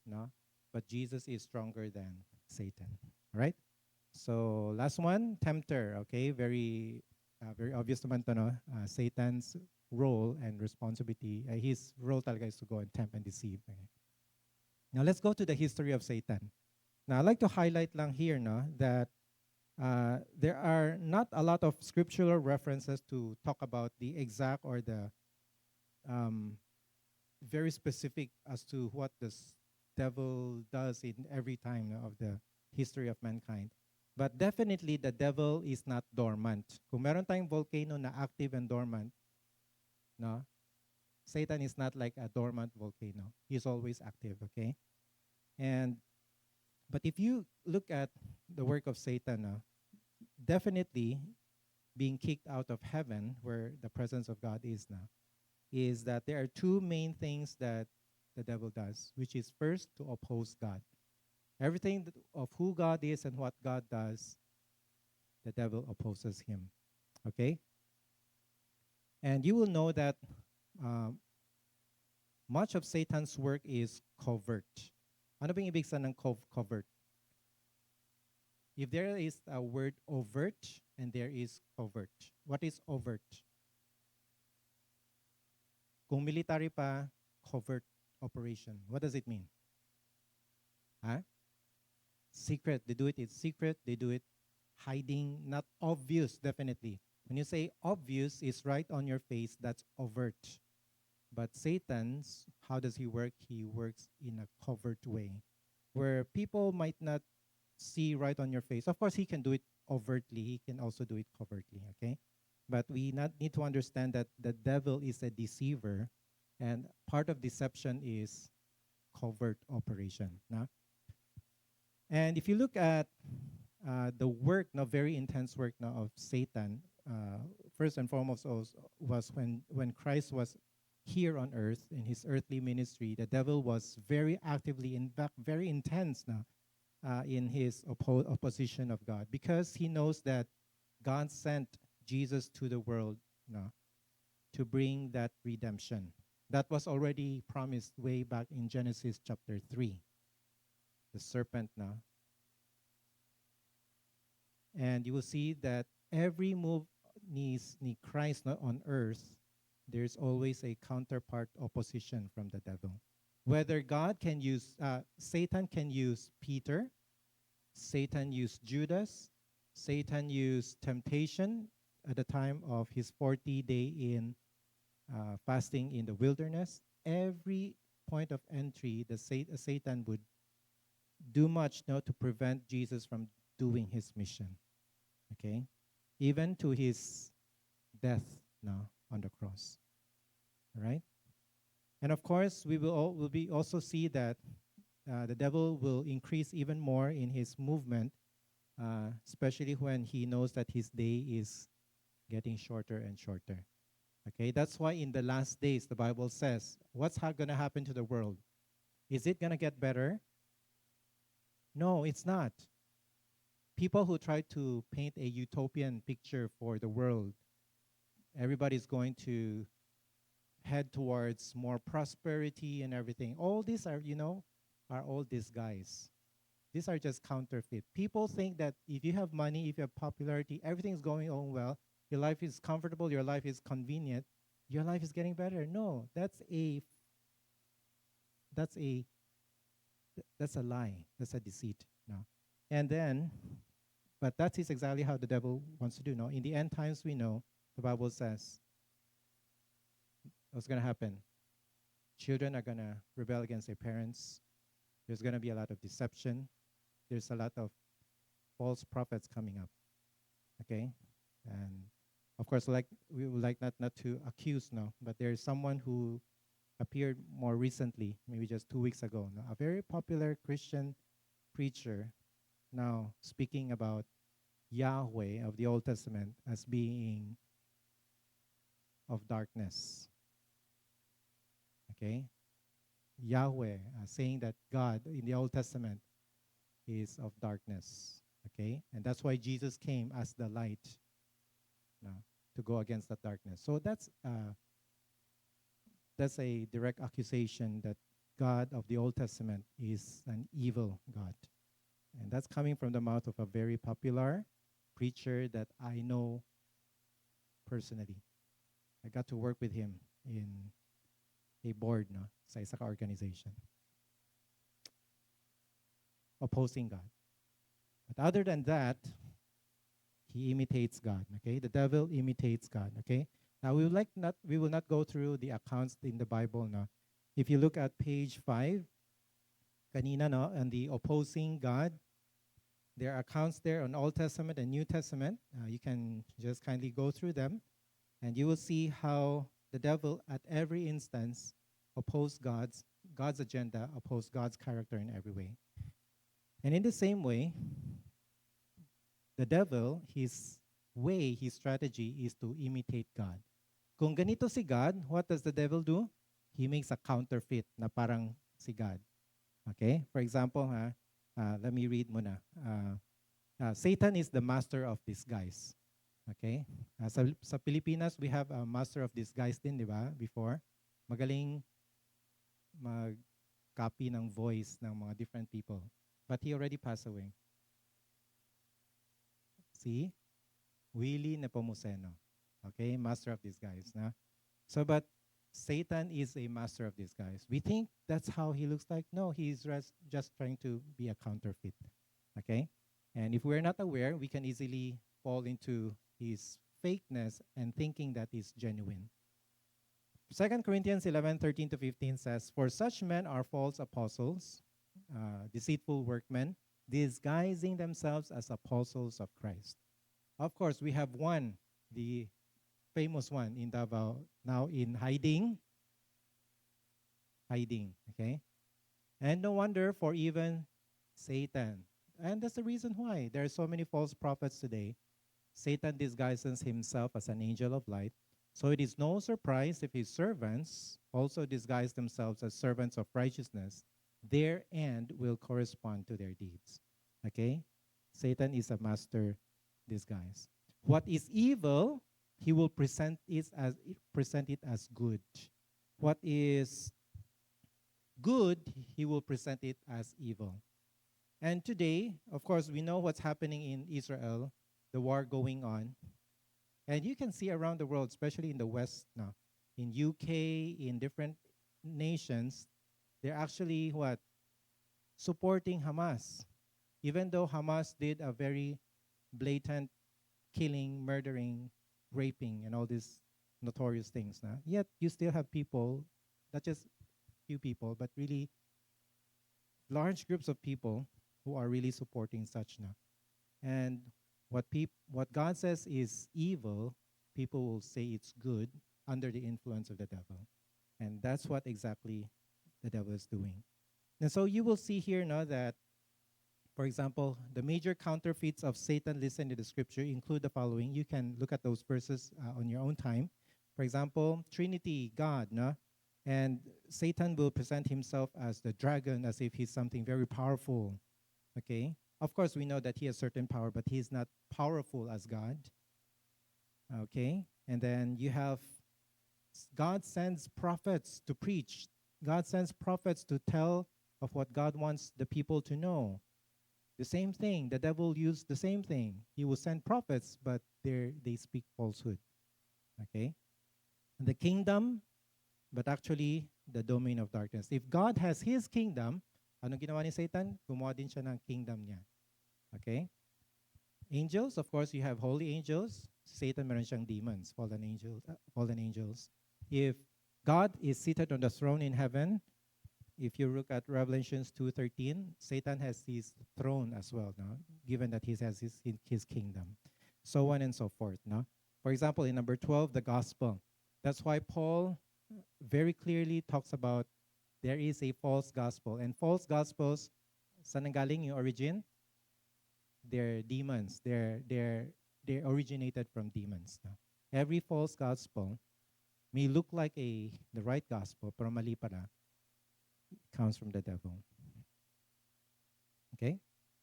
[SPEAKER 1] no, but Jesus is stronger than Satan. Right? So last one, tempter. Okay, very obvious naman to, no? Satan's role and responsibility. His role talaga is to go and tempt and deceive. Okay? Now let's go to the history of Satan. Now I'd like to highlight lang here, no, that there are not a lot of scriptural references to talk about the exact or the um, very specific as to what the devil does in every time, no, of the history of mankind. But definitely, the devil is not dormant. Kung meron tayong volcano na active and dormant, no, Satan is not like a dormant volcano. He's always active, okay? And but if you look at the work of Satan, definitely being kicked out of heaven, where the presence of God is now, is that there are two main things that the devil does, which is first to oppose God. Everything of who God is and what God does, the devil opposes him. Okay? And you will know that um, much of Satan's work is covert. Ano bang ibig sabihin ng covert? If there is a word overt and there is covert, what is overt? Kung military pa, covert operation. What does it mean? Huh? Secret. They do it in secret. They do it hiding, not obvious, definitely. When you say obvious, it's right on your face, that's overt. But Satan's, how does he work? He works in a covert way, where people might not see right on your face. Of course, he can do it overtly. He can also do it covertly, okay? But we not need to understand that the devil is a deceiver, and part of deception is covert operation. No? And if you look at the work, no, very intense work now of Satan, first and foremost was when Christ was here on earth in his earthly ministry, the devil was very actively, in fact, very intense now in his opposition of God, because he knows that God sent Jesus to the world, to bring that redemption. That was already promised way back in Genesis chapter 3. The serpent now. And you will see that every move ni Christ on earth, there's always a counterpart opposition from the devil. Whether God can use, Satan can use Peter, Satan used Judas, Satan used temptation at the time of his 40-day in fasting in the wilderness. Every point of entry, Satan would do much now to prevent Jesus from doing his mission. Okay? Even to his death now on the cross. All right? And of course, we will also see that the devil will increase even more in his movement, especially when he knows that his day is getting shorter and shorter. Okay, that's why in the last days, the Bible says, what's going to happen to the world? Is it going to get better? No, it's not. people who try to paint a utopian picture for the world, everybody's going to head towards more prosperity and everything. All these are, are all disguise. These are just counterfeit. People think that if you have money, if you have popularity, everything's going on well, your life is comfortable, your life is convenient, your life is getting better. No, that's a that's a lie. That's a deceit. No. And then, but that is exactly how the devil wants to do. No, in the end times, we know the Bible says what's going to happen. Children are going to rebel against their parents. There's going to be a lot of deception. There's a lot of false prophets coming up. Okay, and of course, like we would like not to accuse, no, but there's someone who appeared more recently, maybe just 2 weeks ago, no, a very popular Christian preacher, now speaking about Yahweh of the Old Testament as being of darkness. Okay, Yahweh saying that God in the Old Testament is of darkness. Okay, and that's why Jesus came as the light, to go against that darkness. So that's a direct accusation that God of the Old Testament is an evil God. And that's coming from the mouth of a very popular preacher that I know personally. I got to work with him in a board, no, sa isa ka organization, opposing God. But other than that, he imitates God. Okay, the devil imitates God. Okay, now we will not go through the accounts in the Bible. No, if you look at page 5, kanina, no, and the opposing God, there are accounts there on Old Testament and New Testament. You can just kindly go through them, and you will see how the devil at every instance opposed God's agenda, opposed God's character in every way. And in the same way, the devil, his strategy is to imitate God. Kung ganito si God, what does the devil do? He makes a counterfeit na parang si God. Okay? For example, let me read muna. Satan is the master of disguise. Okay? Sa Pilipinas, we have a master of disguise din, di ba? Before. Magaling mag-copy ng voice ng mga different people. But he already passed away. See? Willie Nepomuceno. Okay? Master of disguise. Na? So, but Satan is a master of disguise. We think that's how he looks like. No, he's just trying to be a counterfeit. Okay? And if we're not aware, we can easily fall into his fakeness and thinking that is genuine. 2 Corinthians 11:13-15 says, "For such men are false apostles, deceitful workmen, disguising themselves as apostles of Christ." Of course, we have one, the famous one in Davao, now in hiding, okay? And no wonder, for even Satan. And that's the reason why there are so many false prophets today. Satan disguises himself as an angel of light. So it is no surprise if his servants also disguise themselves as servants of righteousness. Their end will correspond to their deeds. Okay? Satan is a master disguise. What is evil, he will present it as good. What is good, he will present it as evil. And today, of course, we know what's happening in Israel, the war going on. And you can see around the world, especially in the West now, in UK, in different nations, they're actually supporting Hamas. Even though Hamas did a very blatant killing, murdering, raping, and all these notorious things. Yet you still have people, not just few people, but really large groups of people who are really supporting such now. And what God says is evil, people will say it's good under the influence of the devil. And that's what exactly the devil is doing. And so you will see here now that, for example, the major counterfeits of Satan listed in the scripture include the following. You can look at those verses on your own time. For example, Trinity, God, no? And Satan will present himself as the dragon, as if he's something very powerful. Okay? Of course, we know that he has certain power, but he's not powerful as God. Okay? And then you have God sends prophets to preach. God sends prophets to tell of what God wants the people to know. The same thing, the devil used the same thing. He will send prophets, but they speak falsehood. Okay? And the kingdom, but actually the domain of darkness. If God has his kingdom, ano ginawa ni Satan? Gumawa din siya ng kingdom niya. Okay? Angels, of course, you have holy angels. Satan, meron siyang demons, fallen angels. Fallen angels. If God is seated on the throne in heaven, if you look at Revelations 2:13, Satan has his throne as well, no? Given that he has his kingdom. So on and so forth, no? For example, in number 12, the gospel. That's why Paul very clearly talks about there is a false gospel. And false gospels, saan nanggaling yung origin? They're demons. They originated from demons. No? Every false gospel may look like the right gospel, pero mali pala. It comes from the devil. Okay?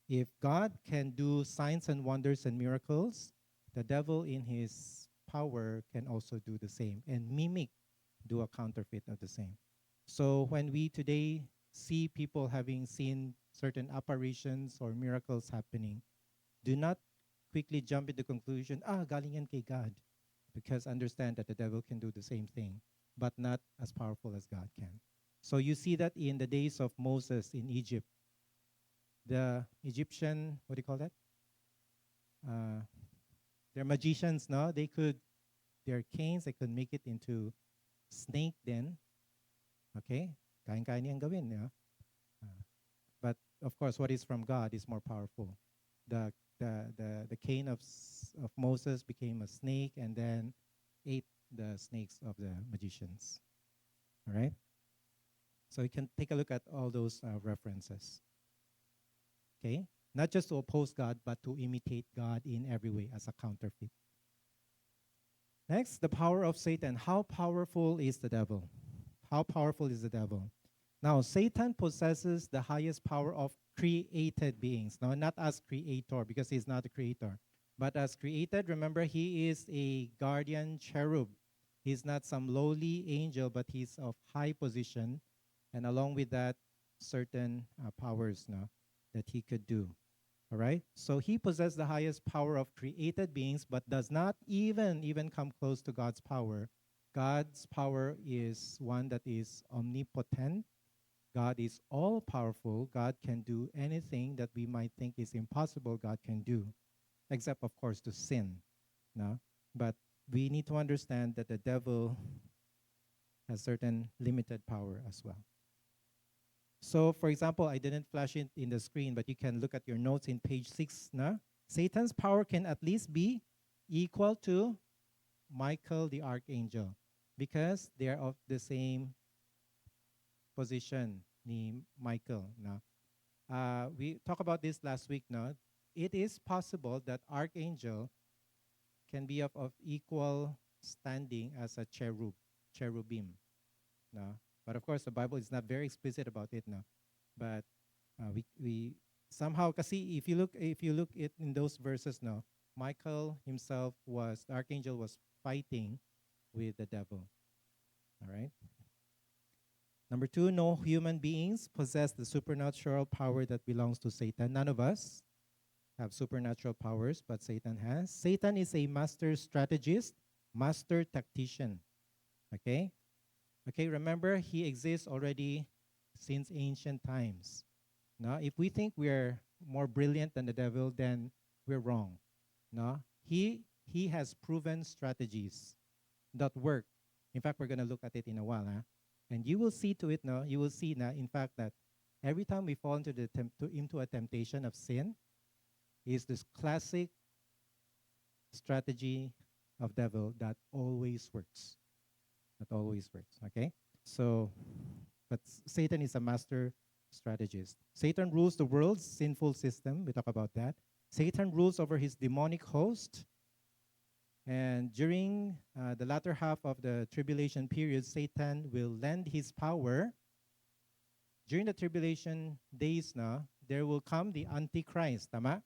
[SPEAKER 1] If God can do signs and wonders and miracles, the devil in his power can also do the same and mimic, do a counterfeit of the same. So when we today see people having seen certain apparitions or miracles happening, do not quickly jump into the conclusion, galing yan kay God. Because understand that the devil can do the same thing, but not as powerful as God can. So you see that in the days of Moses in Egypt. The Egyptian, what do you call that? They're magicians, no? Their canes, they could make it into snake then. Okay? Kain-kain niyang gawin, no? But of course, what is from God is more powerful. The cane of Moses became a snake and then ate the snakes of the magicians. All right? So you can take a look at all those references. Okay? Not just to oppose God, but to imitate God in every way as a counterfeit. Next, the power of Satan. How powerful is the devil? How powerful is the devil? Now, Satan possesses the highest power of created beings. Now, not as creator, because he's not a creator. But as created, remember, he is a guardian cherub. He's not some lowly angel, but he's of high position. And along with that, certain powers that he could do. All right? So he possesses the highest power of created beings, but does not even come close to God's power. God's power is one that is omnipotent. God is all-powerful. God can do anything that we might think is impossible, God can do, except, of course, to sin. No? But we need to understand that the devil has certain limited power as well. So, for example, I didn't flash it in the screen, but you can look at your notes in page 6. No? Satan's power can at least be equal to Michael the archangel because they are of the same position ni Michael. No? We talked about this last week. No? It is possible that archangel can be of equal standing as a cherubim. No? But of course, the Bible is not very explicit about it. No? But we somehow, kasi if you look it in those verses, no, Michael himself the archangel was fighting with the devil. All right. Number 2, no human beings possess the supernatural power that belongs to Satan. None of us have supernatural powers, but Satan has. Satan is a master strategist, master tactician. Okay? Okay, remember, he exists already since ancient times. Now, if we think we're more brilliant than the devil, then we're wrong. No? He has proven strategies that work. In fact, we're going to look at it in a while. And you will see to it, no? You will see now, in fact, that every time we fall into a temptation of sin, is this classic strategy of devil that always works. That always works, okay? So, but Satan is a master strategist. Satan rules the world's sinful system. We talk about that. Satan rules over his demonic host. And during the latter half of the tribulation period, Satan will lend his power. During the tribulation days now, there will come the Antichrist. Tama?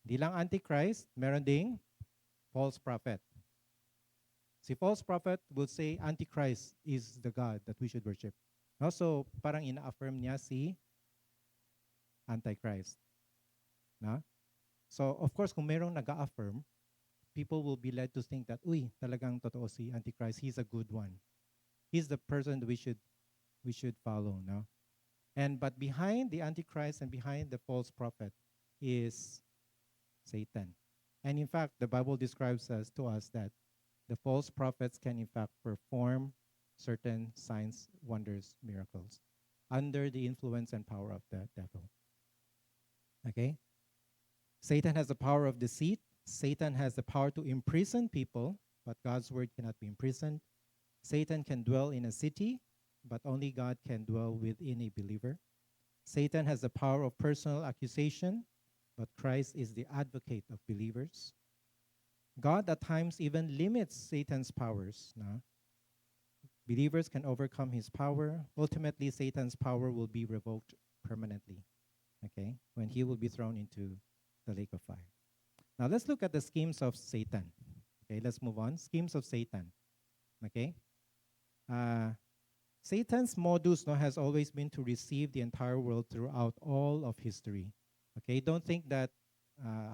[SPEAKER 1] Di lang Antichrist, meron ding false prophet. Si false prophet will say Antichrist is the God that we should worship. Also, parang ina-affirm niya si Antichrist. Na? So, of course, kung merong nag-affirm, people will be led to think that, uy, talagang totoo si Antichrist. He's a good one. He's the person that we should follow. No? But behind the Antichrist and behind the false prophet is Satan. And in fact, the Bible describes to us that the false prophets can in fact perform certain signs, wonders, miracles under the influence and power of the devil. Okay? Satan has the power of deceit. Satan has the power to imprison people, but God's word cannot be imprisoned. Satan can dwell in a city, but only God can dwell within a believer. Satan has the power of personal accusation, but Christ is the advocate of believers. God at times even limits Satan's powers. No? Believers can overcome his power. Ultimately, Satan's power will be revoked permanently, okay, when he will be thrown into the lake of fire. Now, let's look at the schemes of Satan. Okay, let's move on. Schemes of Satan. Okay. Satan's modus has always been to receive the entire world throughout all of history. Okay, don't think that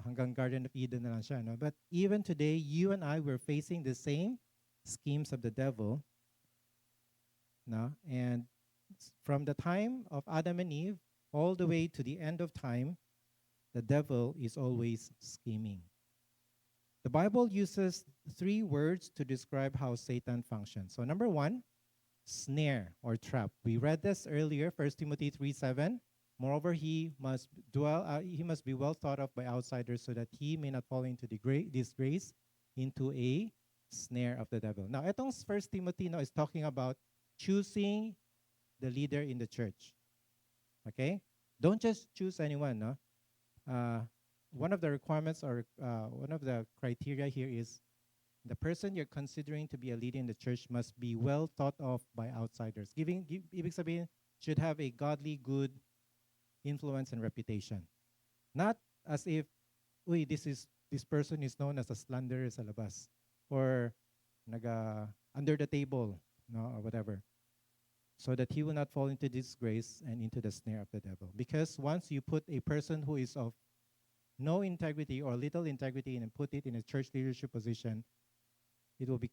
[SPEAKER 1] hanggang Garden of Eden na lang siya, no? But even today, you and I were facing the same schemes of the devil. No? And from the time of Adam and Eve all the way to the end of time, the devil is always scheming. The Bible uses 3 words to describe how Satan functions. So number 1, snare or trap. We read this earlier, 1 Timothy 3:7. Moreover, he must be well thought of by outsiders so that he may not fall into disgrace, into a snare of the devil. Now, itong 1 Timothy is talking about choosing the leader in the church. Okay? Don't just choose anyone, no? One of the requirements or one of the criteria here is the person you're considering to be a leader in the church must be well thought of by outsiders. Ibig sabihin, should have a godly, good influence and reputation. Not as if, uy, this person is known as a slanderer sa labas or under the table, no, or whatever, so that he will not fall into disgrace and into the snare of the devil. Because once you put a person who is of no integrity or little integrity and put it in a church leadership position, it will be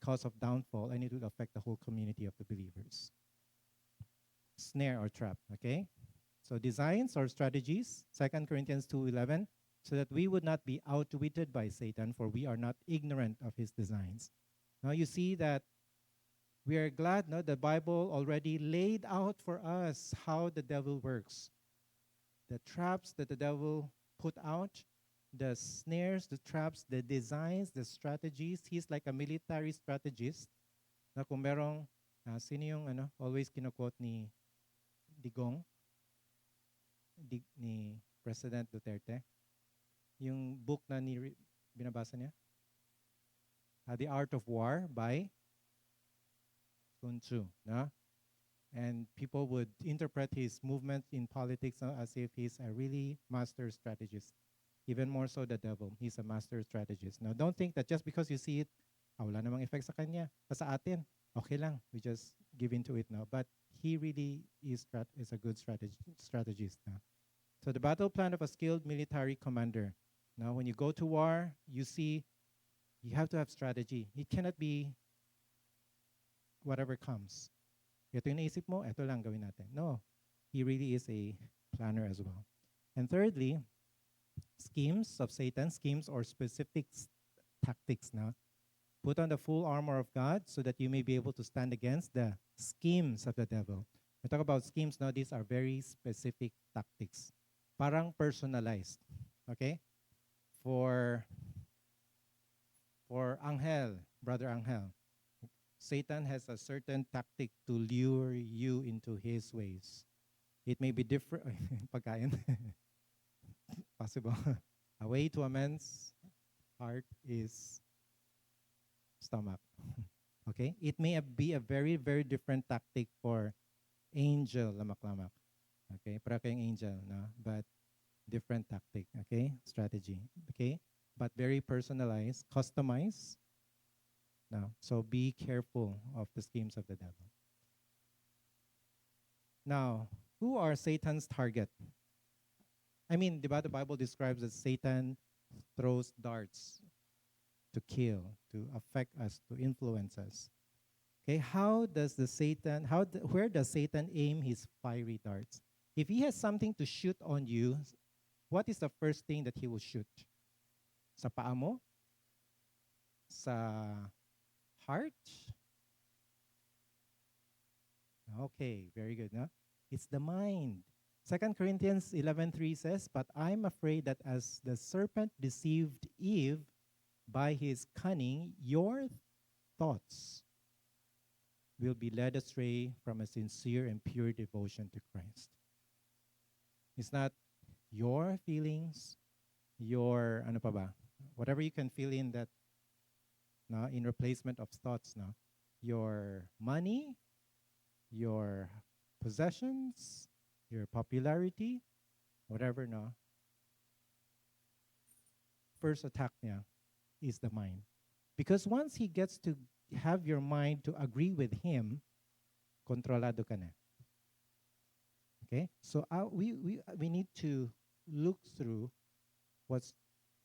[SPEAKER 1] cause of downfall, and it will affect the whole community of the believers. Snare or trap, okay? So designs or strategies, 2 Corinthians 2:11, so that we would not be outwitted by Satan, for we are not ignorant of his designs. Now you see that we are glad, no, the Bible already laid out for us how the devil works. The traps that the devil put out, the snares, the traps, the designs, the strategies. He's like a military strategist. Na kung merong, sino yung always kino-quote ni Digong, ni President Duterte? Yung book na binabasa niya? The Art of War by Sun Tzu. No? And people would interpret his movements in politics as if he's a really master strategist. Even more so the devil. He's a master strategist. Now, don't think that just because you see it, wala namang effect sa kanya. Sa atin, okay lang. We just give into it now. But he really is a good strategist now. So the battle plan of a skilled military commander. Now, when you go to war, you see, you have to have strategy. It cannot be whatever comes. Ito yung naisip mo, ito lang gawin natin. No, he really is a planner as well. And thirdly, schemes of Satan, schemes or specific tactics now. Put on the full armor of God so that you may be able to stand against the schemes of the devil. We talk about schemes now, these are very specific tactics. Parang personalized. Okay? For Angel, Brother Angel, Satan has a certain tactic to lure you into his ways. It may be different. Pagkain. Possible. A way to a man's heart is stomach. Okay? It may be a very, very different tactic for Angel Lamak-Lamak. Okay? Para kayong angel, no? But different tactic, okay? Strategy, okay? But very personalized, customized. No? So be careful of the schemes of the devil. Now, who are Satan's target? I mean, the Bible describes that Satan throws darts to kill, to affect us, to influence us. Okay, where does Satan aim his fiery darts? If he has something to shoot on you, what is the first thing that he will shoot? Sa paa mo? Sa heart? Okay, very good, no? It's the mind. 2 Corinthians 11:3 says, "But I'm afraid that as the serpent deceived Eve by his cunning, your thoughts will be led astray from a sincere and pure devotion to Christ." It's not your feelings, your ano pa ba? Whatever you can fill in that no, in replacement of thoughts, no? Your money, your possessions, your popularity, whatever, no? First attack niya is the mind. Because once he gets to have your mind to agree with him, kontrolado ka na. Okay? So we need to look through what's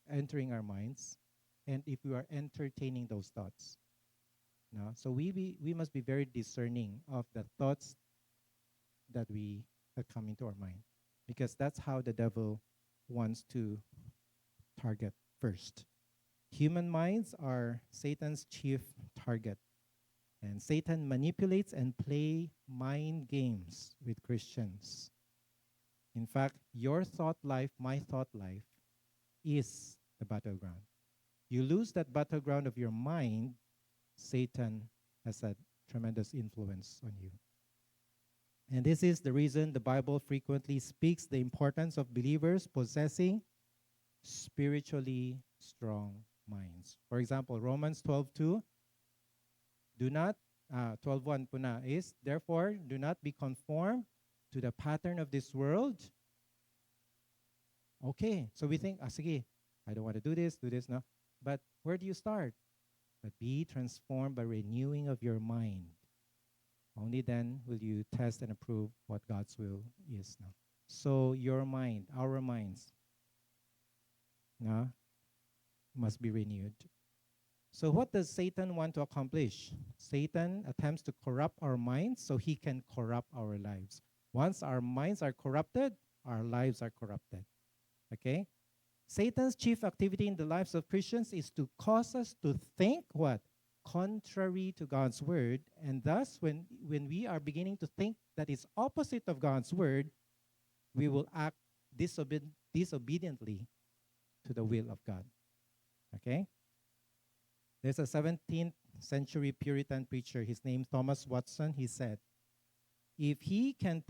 [SPEAKER 1] entering our minds and if we are entertaining those thoughts. No? So we must be very discerning of the thoughts that come into our mind because that's how the devil wants to target first. Human minds are Satan's chief target. And Satan manipulates and play mind games with Christians. In fact, your thought life, my thought life, is the battleground. You lose that battleground of your mind, Satan has a tremendous influence on you. And this is the reason the Bible frequently speaks the importance of believers possessing spiritually strong minds. For example, Romans 12:2, do not 12:1 po na is, therefore, do not be conformed to the pattern of this world. Okay, so we think, sige, I don't want to do this, no. But where do you start? But be transformed by renewing of your mind. Only then will you test and approve what God's will is now. So your mind, our minds, no, must be renewed. So what does Satan want to accomplish? Satan attempts to corrupt our minds so he can corrupt our lives. Once our minds are corrupted, our lives are corrupted. Okay? Satan's chief activity in the lives of Christians is to cause us to think what? Contrary to God's word. And thus, when we are beginning to think that is opposite of God's word, we will act disobediently to the will of God. Okay? There's a 17th century Puritan preacher, his name Thomas Watson. He said, if he can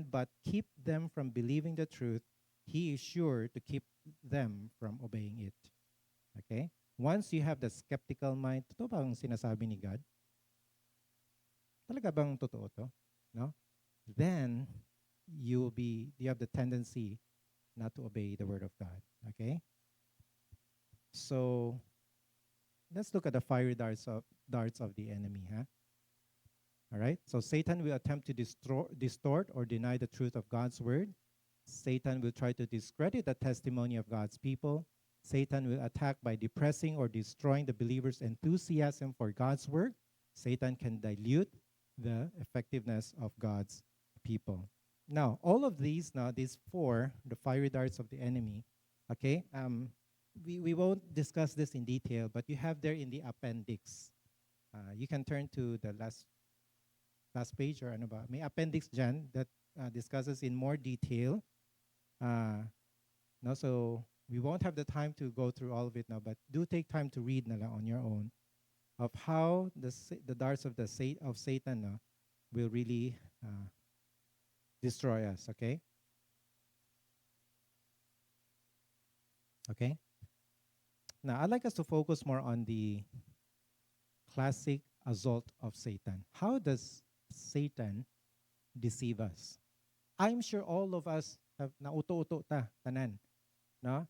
[SPEAKER 1] but keep them from believing the truth, he is sure to keep them from obeying it. Okay? Once you have the skeptical mind, totoo ba ang sinasabi ni God? Talaga bang totoo to? No? Then you have the tendency not to obey the word of God. Okay? So let's look at the fiery darts of the enemy, huh? All right? So Satan will attempt to distort or deny the truth of God's word. Satan will try to discredit the testimony of God's people. Satan will attack by depressing or destroying the believer's enthusiasm for God's work. Satan can dilute the effectiveness of God's people. Now, all of these four, the fiery darts of the enemy, okay, we won't discuss this in detail, but you have there in the appendix. You can turn to the last page or ano ba. May appendix dyan that discusses in more detail. No, so we won't have the time to go through all of it now, but do take time to read na lang on your own of how the darts of Satan will really destroy us, okay? Okay? Now, I'd like us to focus more on the classic assault of Satan. How does Satan deceive us. I'm sure all of us have nauto-uto ta, tanan. No?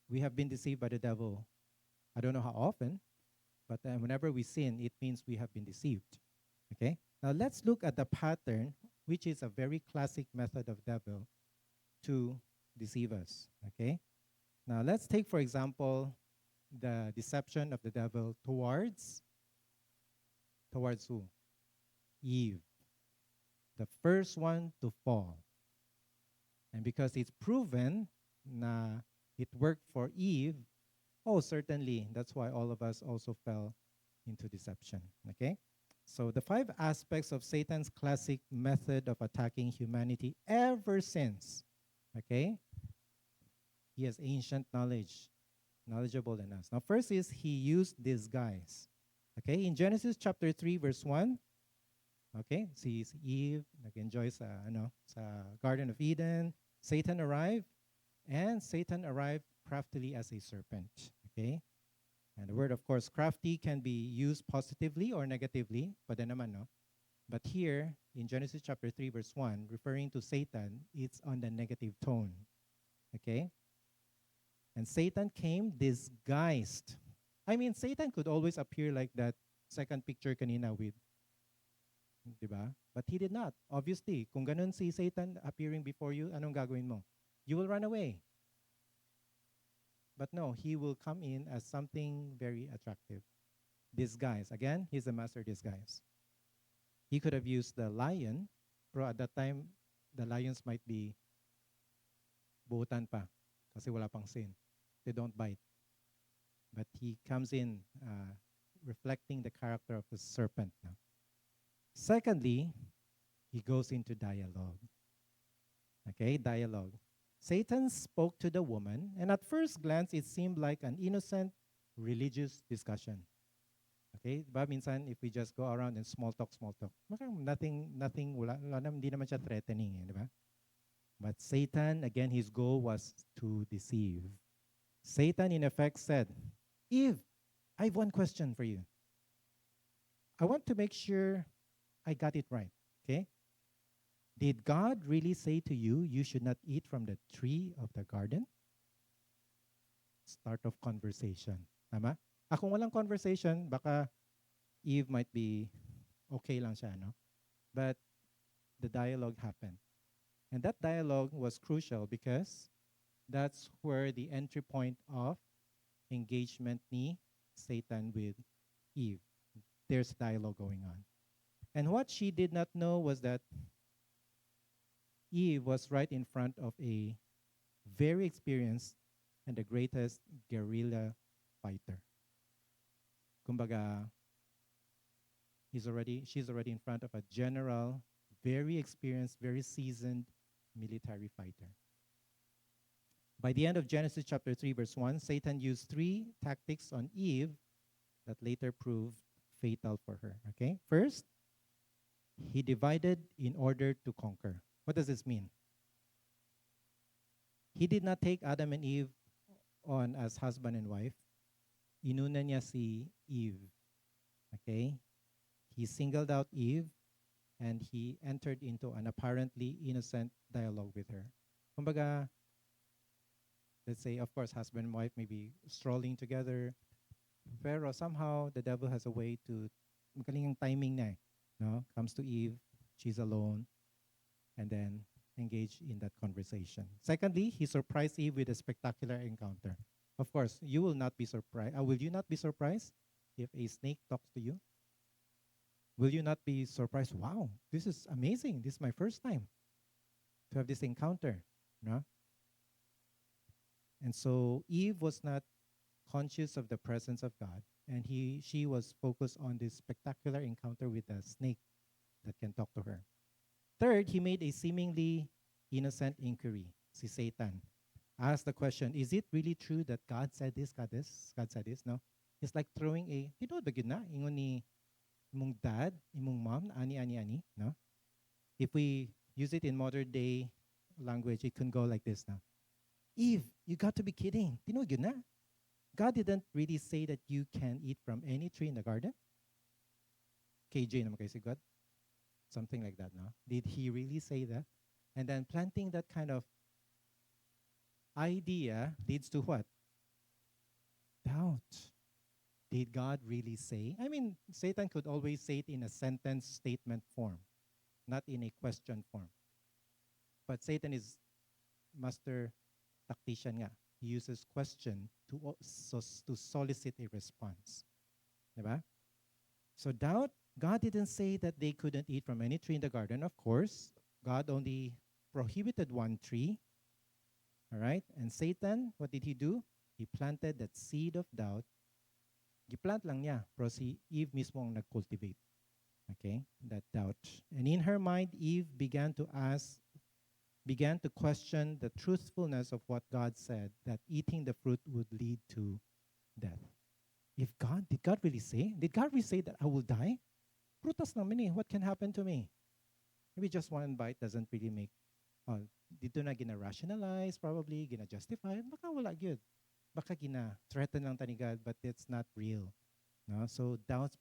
[SPEAKER 1] We have been deceived by the devil. I don't know how often, but whenever we sin, it means we have been deceived. Okay? Now let's look at the pattern, which is a very classic method of devil to deceive us. Okay? Now let's take, for example, the deception of the devil towards who? Eve, the first one to fall. And because it's proven na it worked for Eve, oh, certainly, that's why all of us also fell into deception. Okay? So the 5 aspects of Satan's classic method of attacking humanity ever since. Okay? He has ancient knowledge, knowledgeable than us. Now, first is he used disguise. Okay? In Genesis chapter 3, verse 1, okay, sees Eve, nag-enjoy sa Garden of Eden. Satan arrived, and Satan arrived craftily as a serpent. Okay? And the word, of course, crafty can be used positively or negatively. Pwede naman, no? But here, in Genesis chapter 3, verse 1, referring to Satan, it's on the negative tone. Okay? And Satan came disguised. I mean, Satan could always appear like that second picture kanina with, di ba? But he did not. Obviously, kung ganun si Satan appearing before you, anong gagawin mo? You will run away. But no, he will come in as something very attractive. Disguise. Again, he's a master disguise. He could have used the lion, pero at that time, the lions might be buutan pa kasi wala pang sin. They don't bite. But he comes in reflecting the character of a serpent. No? Secondly, he goes into dialogue. Okay, dialogue. Satan spoke to the woman, and at first glance, it seemed like an innocent religious discussion. Okay, diba minsan if we just go around and small talk, nothing, wala hindi naman siya threatening, diba? But Satan, again, his goal was to deceive. Satan, in effect, said, Eve, I have one question for you. I want to make sure I got it right, okay? Did God really say to you, you should not eat from the tree of the garden? Start of conversation. Tama? Kung walang conversation, baka Eve might be okay lang siya, no? But the dialogue happened. And that dialogue was crucial because that's where the entry point of engagement ni Satan with Eve. There's dialogue going on. And what she did not know was that Eve was right in front of a very experienced and the greatest guerrilla fighter. Kumbaga, she's already in front of a general, very experienced, very seasoned military fighter. By the end of Genesis chapter 3, verse 1, Satan used 3 tactics on Eve that later proved fatal for her. Okay? First, he divided in order to conquer. What does this mean? He did not take Adam and Eve on as husband and wife. Inuna niya si Eve. Okay? He singled out Eve and he entered into an apparently innocent dialogue with her. Kumbaga, let's say, of course, husband and wife may be strolling together, pero somehow the devil has a way to, magaling ang timing na no? Comes to Eve, she's alone, and then engage in that conversation. Secondly, he surprised Eve with a spectacular encounter. Of course, you will not be surprised. Will you not be surprised if a snake talks to you? Will you not be surprised? Wow, this is amazing. This is my first time to have this encounter. No? And so Eve was not conscious of the presence of God, and she was focused on this spectacular encounter with a snake that can talk to her. Third, he made a seemingly innocent inquiry. Si Satan asked the question, is it really true that God said this, God said this? No? It's like throwing a, tinood ba na? Ingon ni imong dad, imong mom, ani, no? If we use it in modern day language, it can go like this now. Eve, you got to be kidding. Tinood na? God didn't really say that you can eat from any tree in the garden. KJ naman kayo si God. Something like that, no? Did he really say that? And then planting that kind of idea leads to what? Doubt. Did God really say? I mean, Satan could always say it in a sentence statement form, not in a question form. But Satan is master tactician nga. He uses question to solicit a response. Diba? So doubt, God didn't say that they couldn't eat from any tree in the garden. Of course, God only prohibited one tree. All right? And Satan, what did he do? He planted that seed of doubt. Giplant lang niya, pero si Eve mismo ang nag-cultivate. Okay? That doubt. And in her mind, Eve began to question the truthfulness of what God said, that eating the fruit would lead to death. Did God really say? Did God really say that I will die? Prutas naman eh. What can happen to me? Maybe just one bite doesn't really make, dito na gina-rationalize, probably, gina-justify, baka wala good. Baka gina-threaten lang tani God, but it's not real. No? So doubt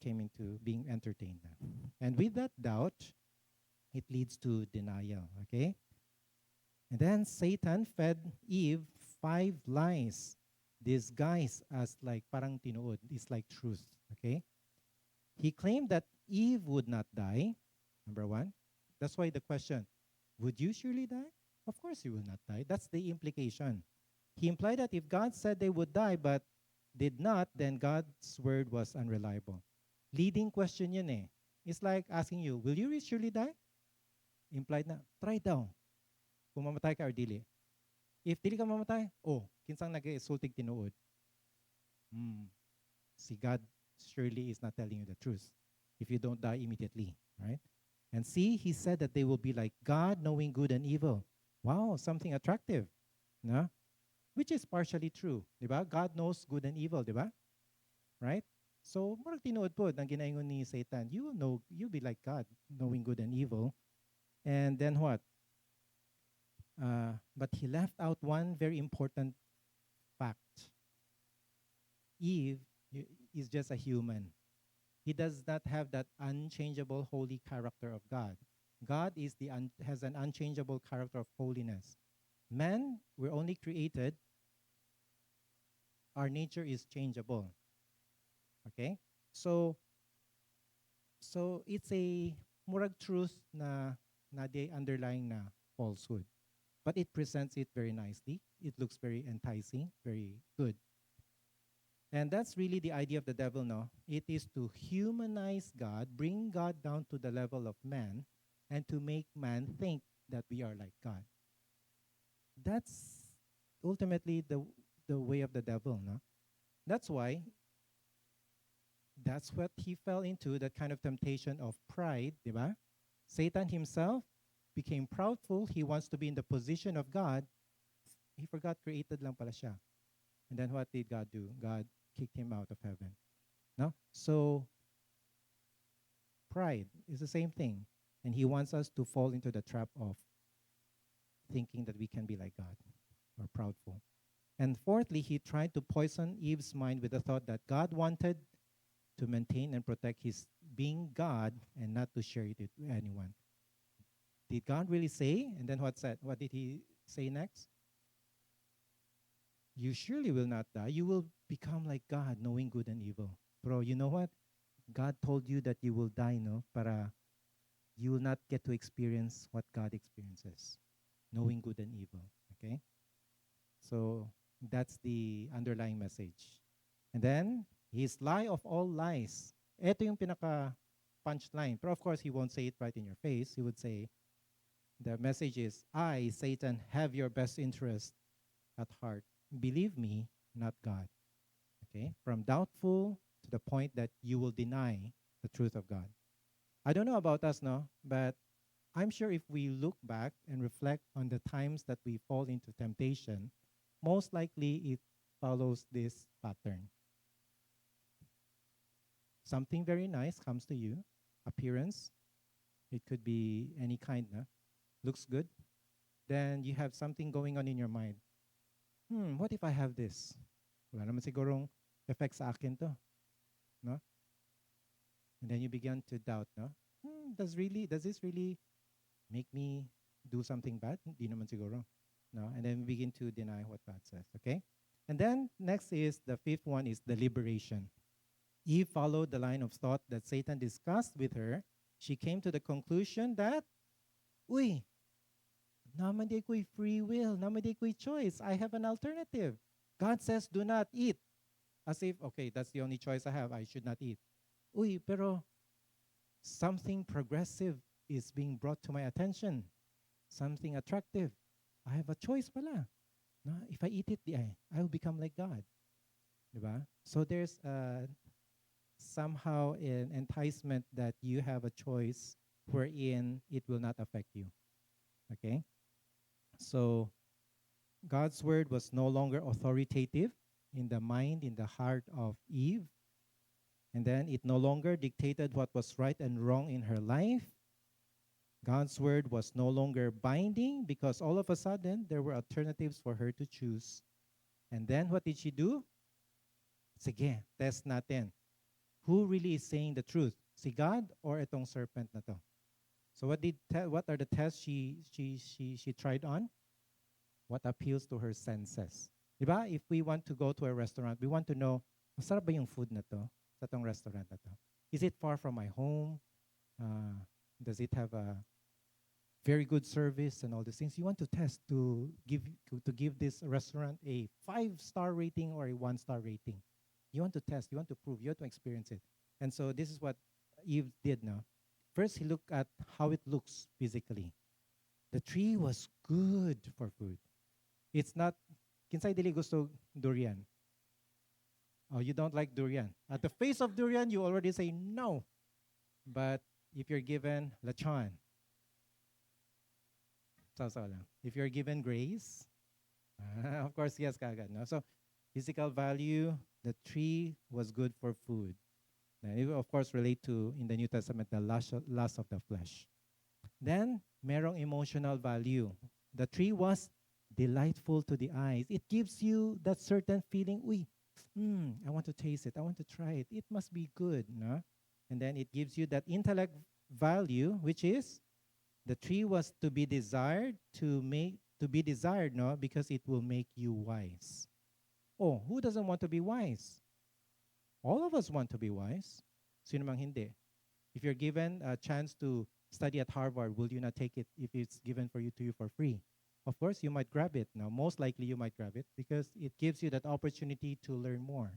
[SPEAKER 1] came into being entertained now. And with that doubt, it leads to denial, okay? And then Satan fed Eve 5 lies disguised as like parang tinuod. It's like truth, okay? He claimed that Eve would not die, number 1. That's why the question, would you surely die? Of course you will not die. That's the implication. He implied that if God said they would die but did not, then God's word was unreliable. Leading question yun eh. It's like asking you, will you surely die? Implied na, try daw. Kung mamatay ka or dili. If dili ka mamatay, kinsang nag-isultig tinuod. See, God surely is not telling you the truth if you don't die immediately, right? And see, he said that they will be like God, knowing good and evil. Wow, something attractive, no? Which is partially true, di ba? God knows good and evil, di ba? Right? So, murag tinuod po ng ginaingon ni Satan, you'll be like God, knowing good and evil. And then what? But he left out one very important fact. Eve is just a human. He does not have that unchangeable holy character of God. God has an unchangeable character of holiness. Man, we're only created. Our nature is changeable. Okay? So it's a murag truth na the underlying na falsehood. But it presents it very nicely. It looks very enticing, very good. And that's really the idea of the devil, no? It is to humanize God, bring God down to the level of man, and to make man think that we are like God. That's ultimately the way of the devil, no? That's why, that's what he fell into, that kind of temptation of pride, diba? Satan himself became proudful. He wants to be in the position of God. He forgot created lang pala siya. And then what did God do? God kicked him out of heaven. No? So pride is the same thing. And he wants us to fall into the trap of thinking that we can be like God or proudful. And fourthly, he tried to poison Eve's mind with the thought that God wanted to maintain and protect his being God and not to share it with anyone. Did God really say? And then what did he say next? You surely will not die. You will become like God, knowing good and evil. Bro, you know what? God told you that you will die, no? Para you will not get to experience what God experiences, knowing good and evil. Okay? So that's the underlying message. And then, his lie of all lies. Ito yung pinaka punchline. But of course, he won't say it right in your face. He would say, the message is, I, Satan, have your best interest at heart. Believe me, not God. Okay? From doubtful to the point that you will deny the truth of God. I don't know about us, no? But I'm sure if we look back and reflect on the times that we fall into temptation, most likely it follows this pattern. Something very nice comes to you, appearance. It could be any kind, no? Looks good. Then you have something going on in your mind. What if I have this? Wala naman sigurong effect sa akin to. No? And then you begin to doubt, no? Does this really make me do something bad? Di naman siguro. No? And then we begin to deny what God says, okay? And then next is the fifth one is deliberation. Eve followed the line of thought that Satan discussed with her. She came to the conclusion that, uy, naman di ko'y free will, naman di ko'y choice. I have an alternative. God says, do not eat. As if, okay, that's the only choice I have. I should not eat. Uy, pero something progressive is being brought to my attention. Something attractive. I have a choice pala. No? If I eat it, I will become like God. Diba? So there's somehow an enticement that you have a choice wherein it will not affect you. Okay? So God's word was no longer authoritative in the mind, in the heart of Eve. And then it no longer dictated what was right and wrong in her life. God's word was no longer binding because all of a sudden there were alternatives for her to choose. And then what did she do? Sige, test natin. Who really is saying the truth? Si God or itong serpent na to? So what are the tests she tried on? What appeals to her senses? Diba? If we want to go to a restaurant, we want to know, masarap ba yung food na to sa tong restaurant na to? Is it far from my home? Does it have a very good service and all these things? You want to test to give this restaurant a 5-star rating or a 1-star rating. You want to test, you want to prove, you want to experience it. And so this is what Eve did now. First, he looked at how it looks physically. The tree was good for food. It's not, kinsay dili gusto durian. Oh, you don't like durian. At the face of durian, you already say no. But if you're given lechon, if you're given grace, of course, yes, kagad. No? So physical value, the tree was good for food. And it will, of course, relate to, in the New Testament, the lust of the flesh. Then, merong emotional value. The tree was delightful to the eyes. It gives you that certain feeling, I want to taste it. I want to try it. It must be good, no? And then it gives you that intellect value, which is the tree was to be desired, no? Because it will make you wise. Oh, who doesn't want to be wise? All of us want to be wise. Sino mang hindi? If you're given a chance to study at Harvard, will you not take it if it's given to you for free? Of course, you might grab it. Now, most likely you might grab it because it gives you that opportunity to learn more.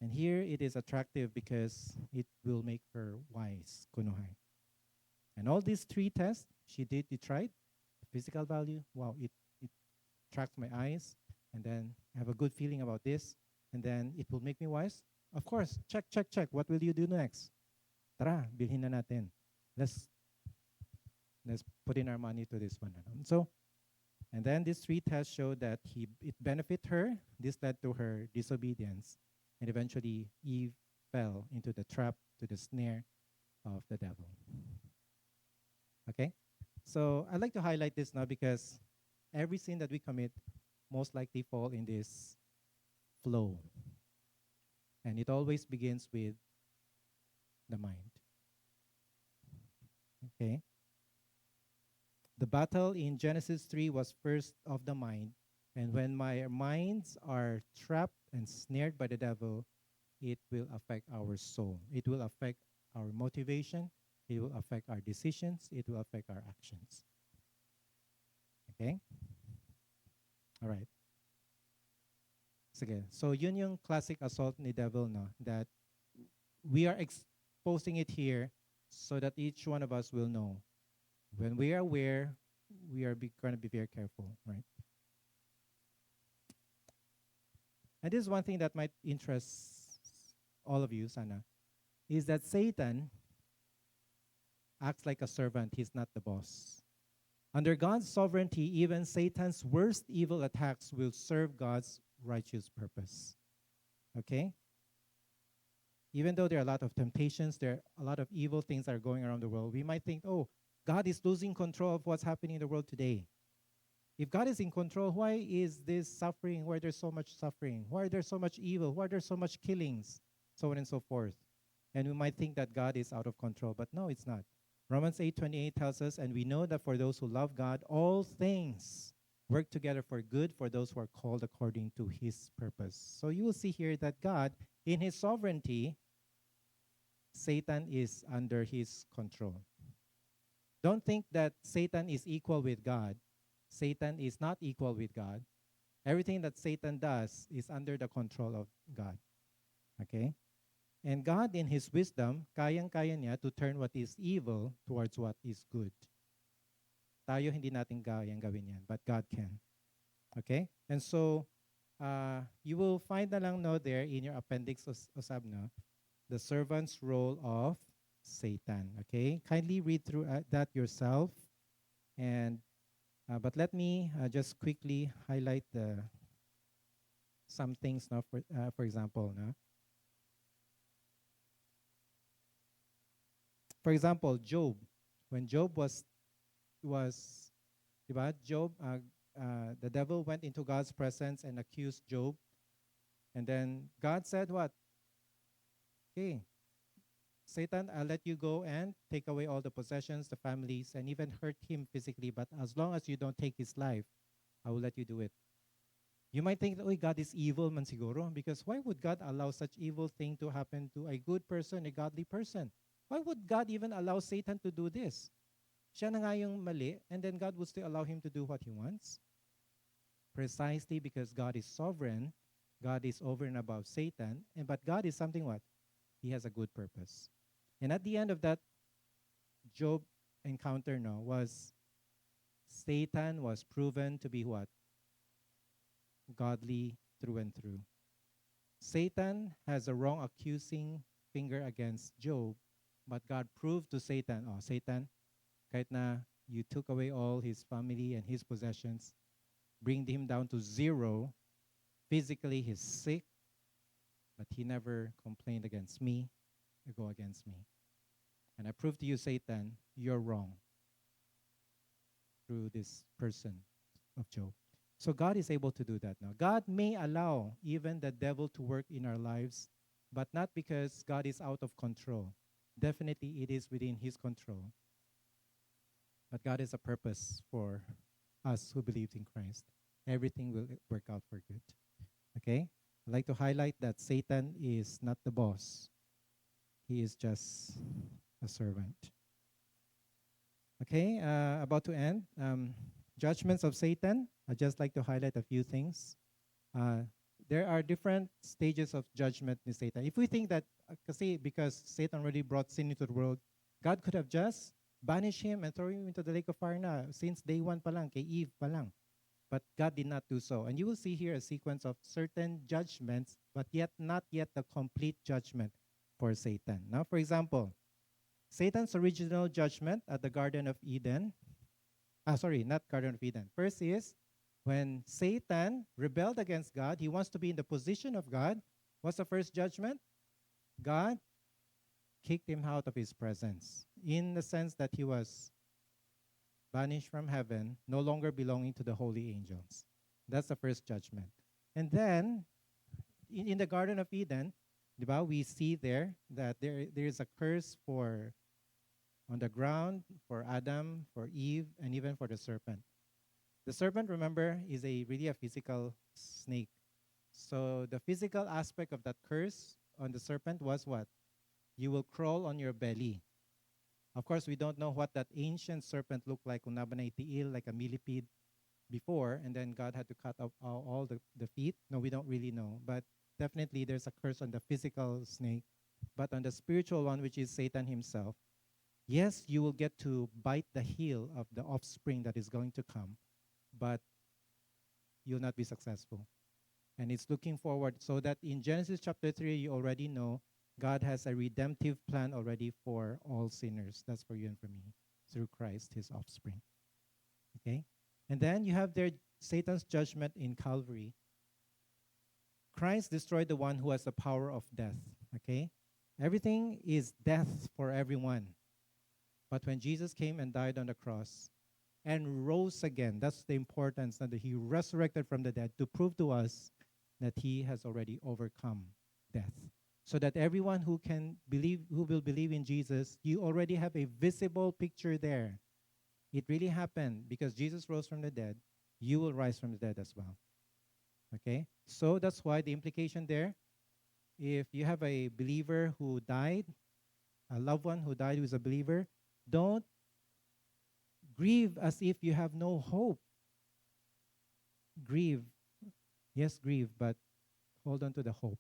[SPEAKER 1] And here it is attractive because it will make her wise, kunuhay. And all these 3 tests she tried. Physical value, wow, it attracts my eyes. And then I have a good feeling about this. And then it will make me wise. Of course, check. What will you do next? Tara, bilhin na natin. Let's put in our money to this one. So, and then these 3 tests showed that it benefit her. This led to her disobedience. And eventually, Eve fell into the trap, to the snare of the devil. Okay? So, I'd like to highlight this now because every sin that we commit most likely fall in this flow. And it always begins with the mind. Okay? The battle in Genesis 3 was first of the mind. And when my minds are trapped and snared by the devil, it will affect our soul. It will affect our motivation. It will affect our decisions. It will affect our actions. Okay? All right. Sige. So yun yung classic assault ni devil, no? That we are exposing it here so that each one of us will know. When we are aware, we are going to be very careful, right? And this is one thing that might interest all of you, sana, is that Satan acts like a servant. He's not the boss. Under God's sovereignty, even Satan's worst evil attacks will serve God's righteous purpose. Okay? Even though there are a lot of temptations, there are a lot of evil things that are going around the world, we might think, oh, God is losing control of what's happening in the world today. If God is in control, why is this suffering? Why there's so much suffering? Why there's so much evil? Why there's so much killings? So on and so forth. And we might think that God is out of control, but no, it's not. Romans 8:28 tells us, and we know that for those who love God, all things work together for good for those who are called according to his purpose. So you will see here that God, in his sovereignty, Satan is under his control. Don't think that Satan is equal with God. Satan is not equal with God. Everything that Satan does is under the control of God. Okay? And God, in his wisdom, kayang-kaya niya to turn what is evil towards what is good. Tayo hindi natin kayang gawin yan, but God can. Okay? And so, you will find na lang no there in your appendix usab no, the servant's role of Satan. Okay? Kindly read through that yourself. And but let me just quickly highlight some things now. For example, no. For example, Job. When Job was diba? Job, the devil went into God's presence and accused Job. And then God said what? Okay, Satan, I'll let you go and take away all the possessions, the families, and even hurt him physically. But as long as you don't take his life, I will let you do it. You might think that, oh, God is evil man siguro. Because why would God allow such evil thing to happen to a good person, a godly person? Why would God even allow Satan to do this? Siya na nga yung mali, and then God would still allow him to do what he wants? Precisely because God is sovereign, God is over and above Satan, but God is something what? He has a good purpose. And at the end of that Job encounter no, was Satan was proven to be what? Godly through and through. Satan has a wrong accusing finger against Job, but God proved to Satan, oh, Satan, kahit na you took away all his family and his possessions, bring him down to zero, physically he's sick, but he never complained against me or go against me. And I prove to you, Satan, you're wrong through this person of Job. So God is able to do that now. God may allow even the devil to work in our lives, but not because God is out of control. Definitely it is within his control. But God has a purpose for us who believe in Christ. Everything will work out for good. Okay? I'd like to highlight that Satan is not the boss. He is just a servant. Okay, about to end. Judgments of Satan. I'd just like to highlight a few things. There are different stages of judgment in Satan. If we think that, because Satan already brought sin into the world, God could have just banished him and throw him into the lake of fire na since day one pa lang, kay Eve pa lang. But God did not do so. And you will see here a sequence of certain judgments, but yet not yet the complete judgment for Satan. Now, for example, Satan's original judgment at the Garden of Eden. Not Garden of Eden. First is when Satan rebelled against God, he wants to be in the position of God. What's the first judgment? God kicked him out of his presence in the sense that he was banished from heaven, no longer belonging to the holy angels. That's the first judgment. And then, in the Garden of Eden, diba, we see there that there is a curse on the ground for Adam, for Eve, and even for the serpent. The serpent, remember, is really a physical snake. So the physical aspect of that curse on the serpent was what? You will crawl on your belly. Of course, we don't know what that ancient serpent looked like, like a millipede before, and then God had to cut off all the feet. No, we don't really know. But definitely there's a curse on the physical snake. But on the spiritual one, which is Satan himself, yes, you will get to bite the heel of the offspring that is going to come, but you'll not be successful. And it's looking forward so that in Genesis chapter 3, you already know God has a redemptive plan already for all sinners. That's for you and for me, through Christ, his offspring. Okay? And then you have there Satan's judgment in Calvary. Christ destroyed the one who has the power of death. Okay? Everything is death for everyone. But when Jesus came and died on the cross and rose again, that's the importance that he resurrected from the dead to prove to us that he has already overcome death. so that everyone who will believe in Jesus, you already have a visible picture there. It really happened because Jesus rose from the dead. You will rise from the dead as well. Okay? So that's why the implication there, if you have a believer who died, a loved one who died who is a believer, don't grieve as if you have no hope. Grieve. Yes, grieve, but hold on to the hope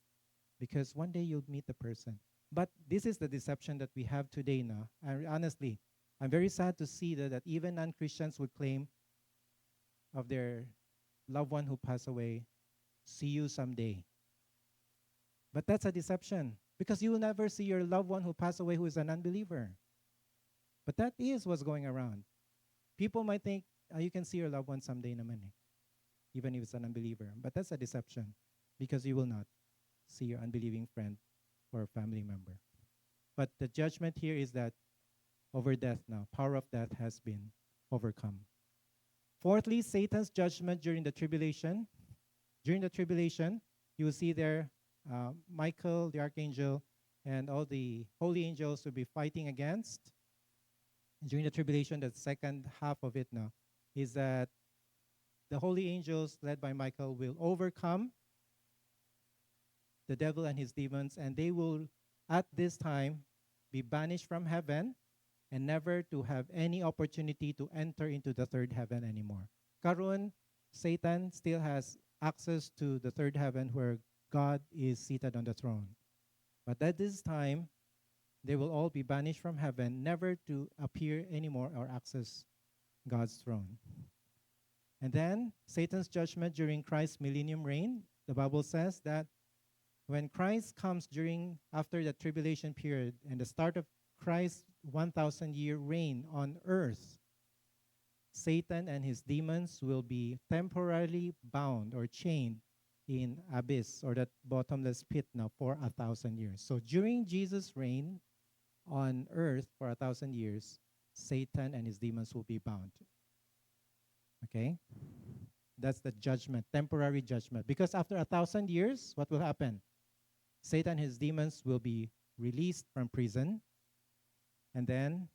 [SPEAKER 1] because one day you'll meet the person. But this is the deception that we have today now. And honestly, I'm very sad to see that even non-Christians would claim of their loved one who passed away, see you someday. But that's a deception because you will never see your loved one who passed away who is an unbeliever. But that is what's going around. People might think, you can see your loved one someday naman eh, even if it's an unbeliever. But that's a deception because you will not see your unbelieving friend or family member. But the judgment here is that over death now, power of death has been overcome. Fourthly, Satan's judgment during the tribulation. During the tribulation, you will see there Michael, the archangel, and all the holy angels will be fighting against. During the tribulation, the second half of it now is that the holy angels led by Michael will overcome the devil and his demons, and they will, at this time, be banished from heaven and never to have any opportunity to enter into the third heaven anymore. Karun, Satan still has access to the third heaven where God is seated on the throne. But at this time, they will all be banished from heaven, never to appear anymore or access God's throne. And then Satan's judgment during Christ's millennium reign. The Bible says that when Christ comes after the tribulation period and the start of Christ's 1,000-year reign on earth, Satan and his demons will be temporarily bound or chained in abyss or that bottomless pit now for 1,000 years. So during Jesus' reign on earth for 1,000 years, Satan and his demons will be bound. Okay? That's the judgment, temporary judgment. Because after 1,000 years, what will happen? Satan and his demons will be released from prison, and then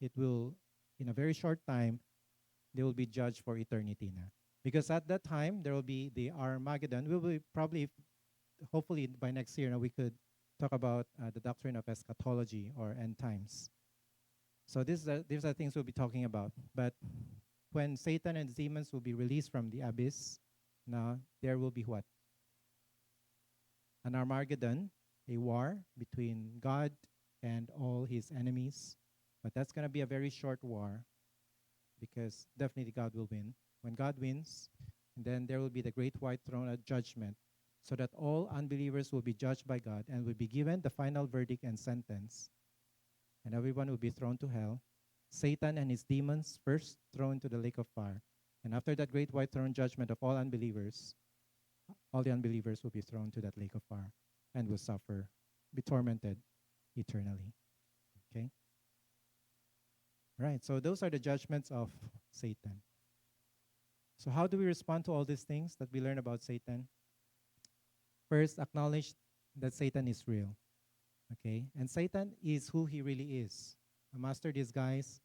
[SPEAKER 1] it will, in a very short time, they will be judged for eternity now. Because at that time, there will be the Armageddon. We will probably, hopefully by next year, we could talk about the doctrine of eschatology or end times. So these are things we'll be talking about. But when Satan and demons will be released from the abyss, now there will be what? An Armageddon, a war between God and all his enemies. But that's going to be a very short war because definitely God will win. When God wins, then there will be the great white throne of judgment so that all unbelievers will be judged by God and will be given the final verdict and sentence. And everyone will be thrown to hell. Satan and his demons first thrown to the lake of fire. And after that great white throne judgment of all unbelievers, all the unbelievers will be thrown to that lake of fire and will suffer, be tormented eternally. Okay? Right, so those are the judgments of Satan. So how do we respond to all these things that we learn about Satan? First, acknowledge that Satan is real. Okay? And Satan is who he really is. A master disguise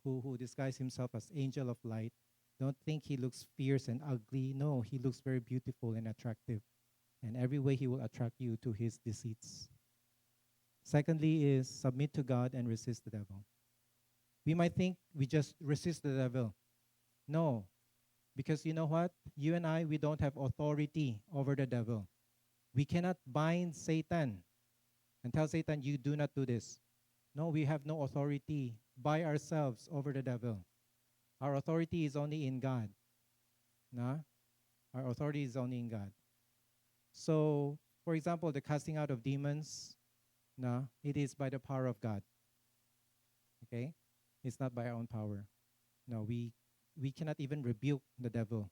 [SPEAKER 1] who disguised himself as angel of light. Don't think he looks fierce and ugly. No, he looks very beautiful and attractive. And every way he will attract you to his deceits. Secondly is submit to God and resist the devil. We might think we just resist the devil. No, because you know what? You and I, we don't have authority over the devil. We cannot bind Satan and tell Satan, you do not do this. No, we have no authority by ourselves over the devil. Our authority is only in God. No? Our authority is only in God. So, for example, the casting out of demons, no, it is by the power of God. Okay? It's not by our own power. No, we cannot even rebuke the devil.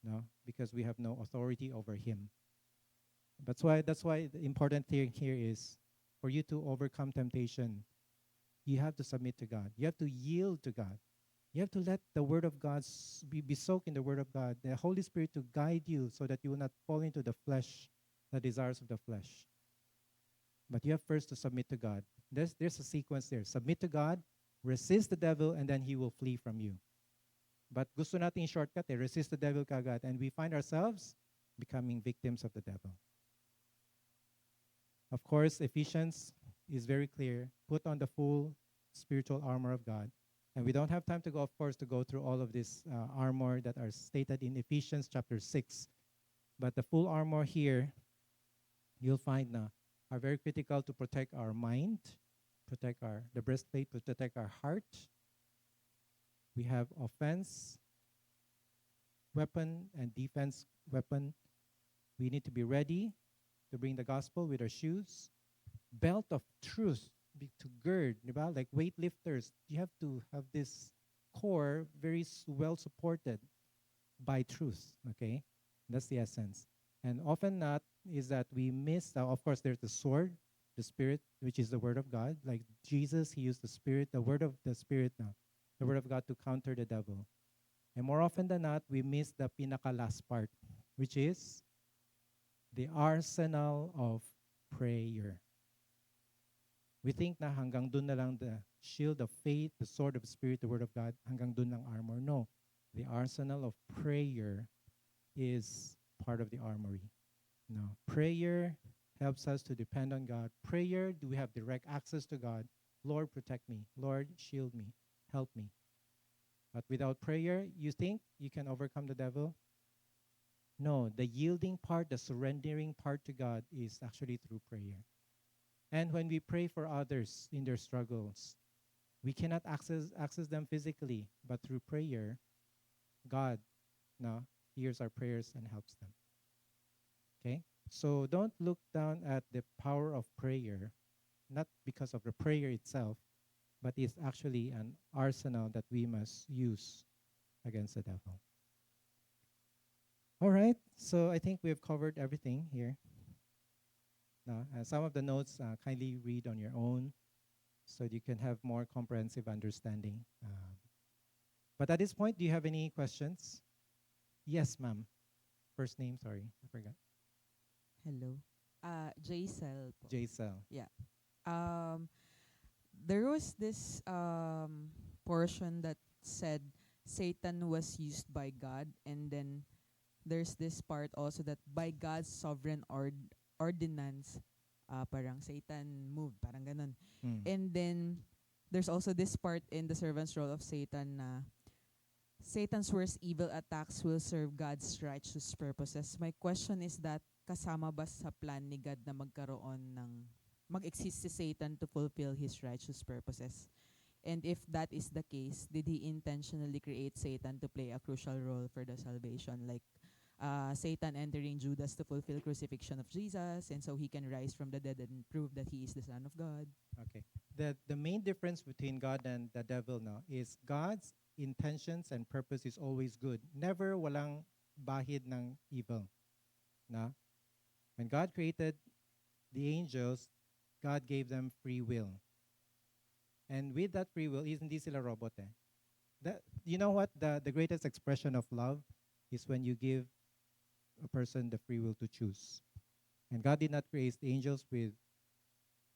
[SPEAKER 1] No, because we have no authority over him. That's why the important thing here is for you to overcome temptation, you have to submit to God. You have to yield to God. You have to let the Word of God be soaked in the Word of God, the Holy Spirit to guide you so that you will not fall into the flesh the desires of the flesh. But you have first to submit to God. There's a sequence there. Submit to God, resist the devil, and then he will flee from you. But gusto natin shortcut resist the devil kagad, and we find ourselves becoming victims of the devil. Of course, Ephesians is very clear. Put on the full spiritual armor of God. And we don't have time to go, of course, to go through all of this armor that are stated in Ephesians chapter 6. But the full armor here, you'll find na, are very critical to protect our mind, protect the breastplate, to protect our heart. We have offense weapon and defense weapon. We need to be ready to bring the gospel with our shoes. Belt of truth to gird, diba? Like weightlifters, you have to have this core very well supported by truth, okay? That's the essence. And often not is that we miss, of course, there's the sword, the Spirit, which is the Word of God. Like Jesus, he used the Spirit, the Word of the Spirit now, the Word of God to counter the devil. And more often than not, we miss the pinaka-last part, which is the arsenal of prayer. We think na hanggang dun na lang the shield of faith, the sword of spirit, the word of God, hanggang dun lang armor. No, the arsenal of prayer is part of the armory. No, prayer helps us to depend on God. Prayer, do we have direct access to God? Lord, protect me. Lord, shield me. Help me. But without prayer, you think you can overcome the devil? No, the yielding part, the surrendering part to God is actually through prayer. And when we pray for others in their struggles, we cannot access them physically, but through prayer, God now hears our prayers and helps them. Okay? So don't look down at the power of prayer, not because of the prayer itself, but it's actually an arsenal that we must use against the devil. All right, so I think we have covered everything here. Now, some of the notes, kindly read on your own so you can have more comprehensive understanding. But at this point, do you have any questions? Yes, ma'am. First name, sorry, I forgot.
[SPEAKER 2] Hello. Jaisel po.
[SPEAKER 1] Jaisel.
[SPEAKER 2] Yeah. There was this portion that said Satan was used by God, and then there's this part also that by God's sovereign ordinance, parang Satan moved, parang ganun. And then there's also this part in the servant's role of Satan na Satan's worst evil attacks will serve God's righteous purposes. My question is that kasama ba sa plan ni God na mag-exist si Satan to fulfill his righteous purposes? And if that is the case, did he intentionally create Satan to play a crucial role for the salvation? Like Satan entering Judas to fulfill crucifixion of Jesus, and so he can rise from the dead and prove that he is the Son of God.
[SPEAKER 1] Okay. The main difference between God and the devil now is God's intentions and purpose is always good. Never walang bahid ng evil. Na? When God created the angels, God gave them free will. And with that free will, hindi sila robot eh. You know what? The greatest expression of love is when you give a person the free will to choose. And God did not create the angels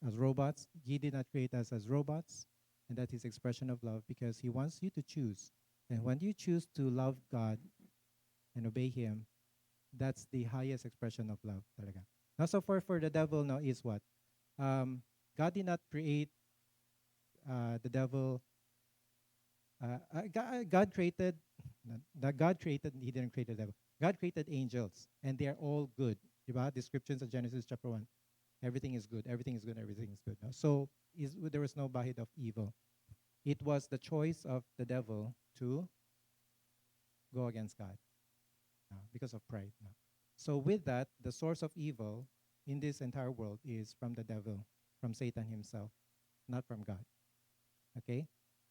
[SPEAKER 1] as robots. He did not create us as robots. And that's his expression of love because he wants you to choose. And when you choose to love God and obey him, that's the highest expression of love talaga. Now, so for the devil now is what? God did not create the devil. God created, he didn't create the devil. God created angels, and they are all good. Diba? Descriptions of Genesis chapter 1. Everything is good, everything is good, everything is good. No? So there was no bahid of evil. It was the choice of the devil to go against God because of pride. No? So with that, the source of evil in this entire world is from the devil, from Satan himself, not from God. Okay?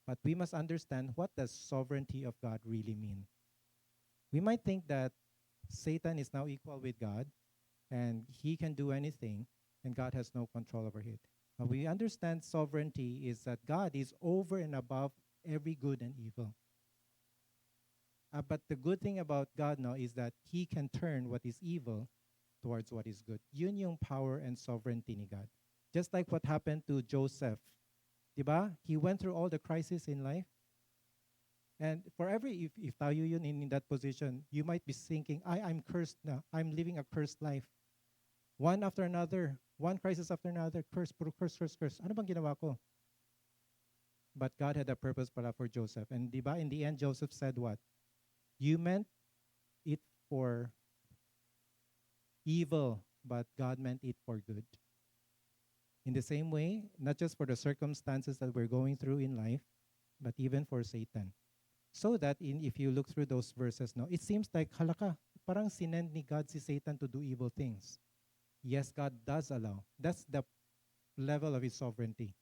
[SPEAKER 1] But we must understand what does sovereignty of God really mean. We might think that Satan is now equal with God and he can do anything and God has no control over it. But we understand sovereignty is that God is over and above every good and evil. But the good thing about God now is that he can turn what is evil towards what is good. Yun yung power and sovereignty ni God. Just like what happened to Joseph. Diba? He went through all the crises in life. And for every, if tayo yun in that position, you might be thinking, I'm cursed na. I'm living a cursed life. One after another, one crisis after another, curse, puro curse, curse, curse. Ano bang ginawa ko? But God had a purpose pala for Joseph. And diba, in the end, Joseph said what? You meant it for evil, but God meant it for good. In the same way, not just for the circumstances that we're going through in life, but even for Satan. So that if you look through those verses, no, it seems like, halaka, parang sinend ni God si Satan to do evil things. Yes, God does allow. That's the level of his sovereignty.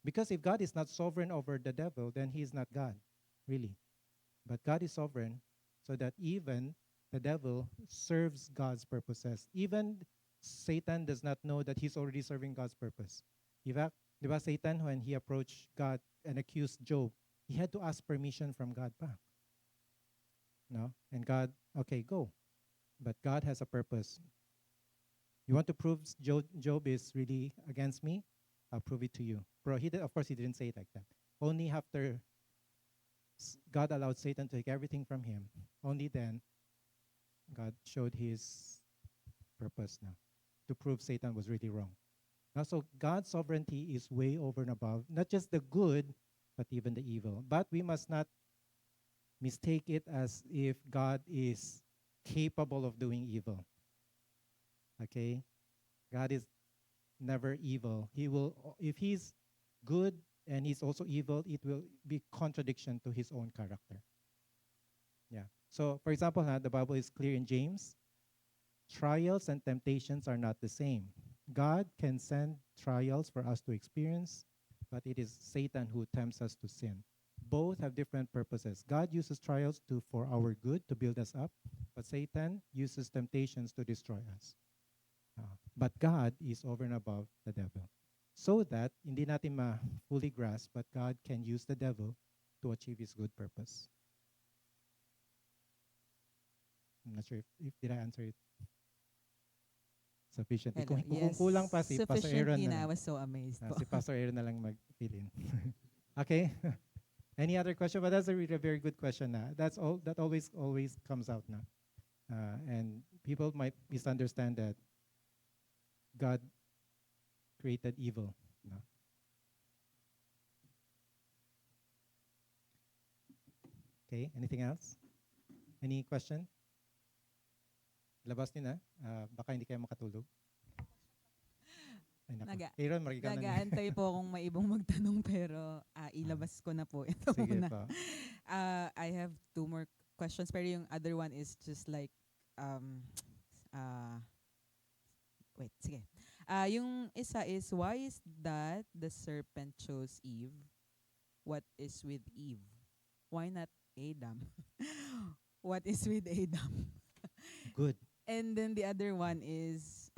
[SPEAKER 1] Because if God is not sovereign over the devil, then he is not God, really. But God is sovereign so that even the devil serves God's purposes. Even Satan does not know that he's already serving God's purpose. In fact, diba Satan, when he approached God and accused Job, he had to ask permission from God pa. No? And God, okay, go. But God has a purpose. You want to prove Job is really against me? I'll prove it to you. Of course, he didn't say it like that. Only after God allowed Satan to take everything from him, only then God showed his purpose now to prove Satan was really wrong. Now, so God's sovereignty is way over and above, not just the good, but even the evil. But we must not mistake it as if God is capable of doing evil. Okay? God is never evil. He will, if he's good and he's also evil, it will be contradiction to his own character. Yeah. So, for example, the Bible is clear in James. Trials and temptations are not the same. God can send trials for us to experience, but it is Satan who tempts us to sin. Both have different purposes. God uses trials for our good, to build us up, but Satan uses temptations to destroy us. But God is over and above the devil. So that, hindi natin fully grasp, but God can use the devil to achieve his good purpose. I'm not sure if did I answer it sufficiently.
[SPEAKER 2] Hello.
[SPEAKER 1] Kung kulang pa, si Pastor Aaron
[SPEAKER 2] Sufficiently
[SPEAKER 1] na
[SPEAKER 2] na. I
[SPEAKER 1] lang.
[SPEAKER 2] was so amazed po.
[SPEAKER 1] Si Pastor Aaron na lang mag-fill in. Okay? Any other question? But that's a very good question na. That's all. That always comes out na. And people might misunderstand that God created evil. No? Okay, anything else? Any question? Labas niyo na. Baka hindi kayo makatulog. Ay, naku. Aaron, marigaw na niya.
[SPEAKER 2] Nag-aantay po akong may ibang magtanong pero ilabas ko na po. Ito
[SPEAKER 1] Sige
[SPEAKER 2] muna.
[SPEAKER 1] pa.
[SPEAKER 2] I have two more questions pero yung other one is just like wait, sige. Yung isa is, why is that the serpent chose Eve? What is with Eve? Why not Adam? What is with Adam?
[SPEAKER 1] Good.
[SPEAKER 2] And then the other one is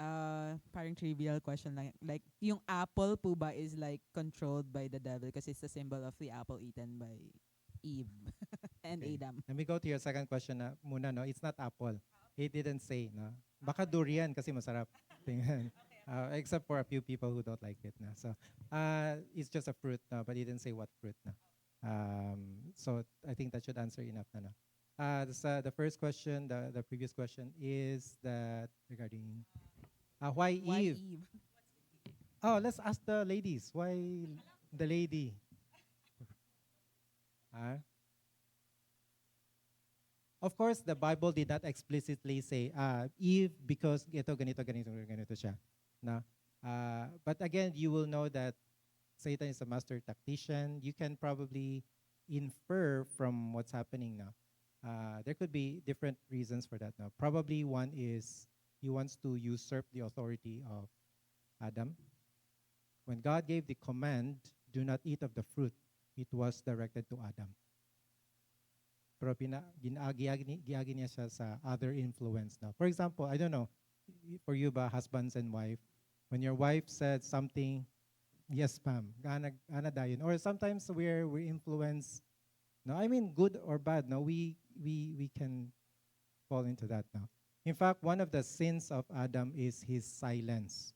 [SPEAKER 2] parang trivial question lang. Like, yung apple po ba is like controlled by the devil because it's the symbol of the apple eaten by Eve and
[SPEAKER 1] Okay.
[SPEAKER 2] Adam.
[SPEAKER 1] Let me go to your second question na muna, no? It's not apple. He didn't say, no? Baka durian kasi masarap. Tingnan. Except for a few people who don't like it. Na. So, it's just a fruit, no? But he didn't say what fruit. No? So, I think that should answer enough. No? The first question, the previous question is that regarding why Eve? Oh, let's ask the ladies. Why the lady? Of course, the Bible did not explicitly say Eve because ganito siya. No? But again, you will know that Satan is a master tactician. You can probably infer from what's happening now. There could be different reasons for that now. Probably one is he wants to usurp the authority of Adam. When God gave the command, do not eat of the fruit, it was directed to Adam. Pero giagi niya siya sa other influence now. For example, I don't know, for you ba, husbands and wife, when your wife said something, yes, ma'am, ana dayon. Or sometimes we influence, no, I mean good or bad, no, we can fall into that now. In fact, one of the sins of Adam is his silence.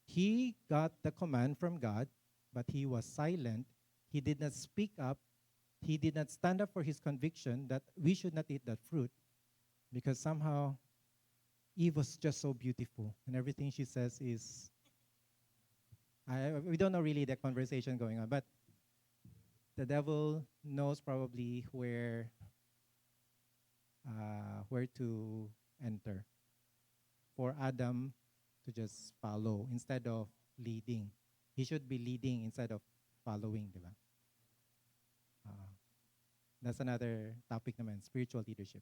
[SPEAKER 1] He got the command from God, but he was silent. He did not speak up. He did not stand up for his conviction that we should not eat that fruit because somehow Eve was just so beautiful, and everything she says is, we don't know really the conversation going on, but the devil knows probably where to enter for Adam to just follow instead of leading. He should be leading instead of following, di ba? That's another topic naman, spiritual leadership.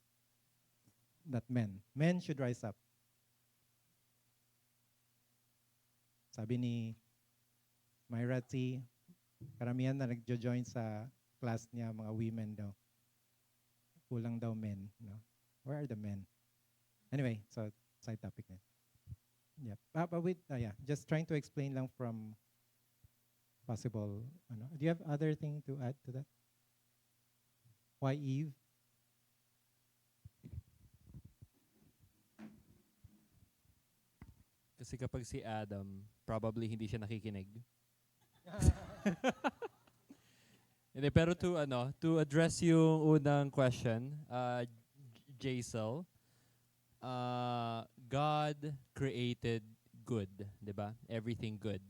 [SPEAKER 1] That men should rise up. Sabi ni Myra T, karamihan na nagjo-join sa class niya, mga women daw. Kulang daw men. No? Where are the men? Anyway, so side topic na. Yep. Just trying to explain lang from possible. Do you have other thing to add to that? Why Eve?
[SPEAKER 3] Kasi kapag si Adam, probably hindi siya nakikinig. Hindi, pero to address yung unang question, Jaisal, God created good, 'di ba? Everything good.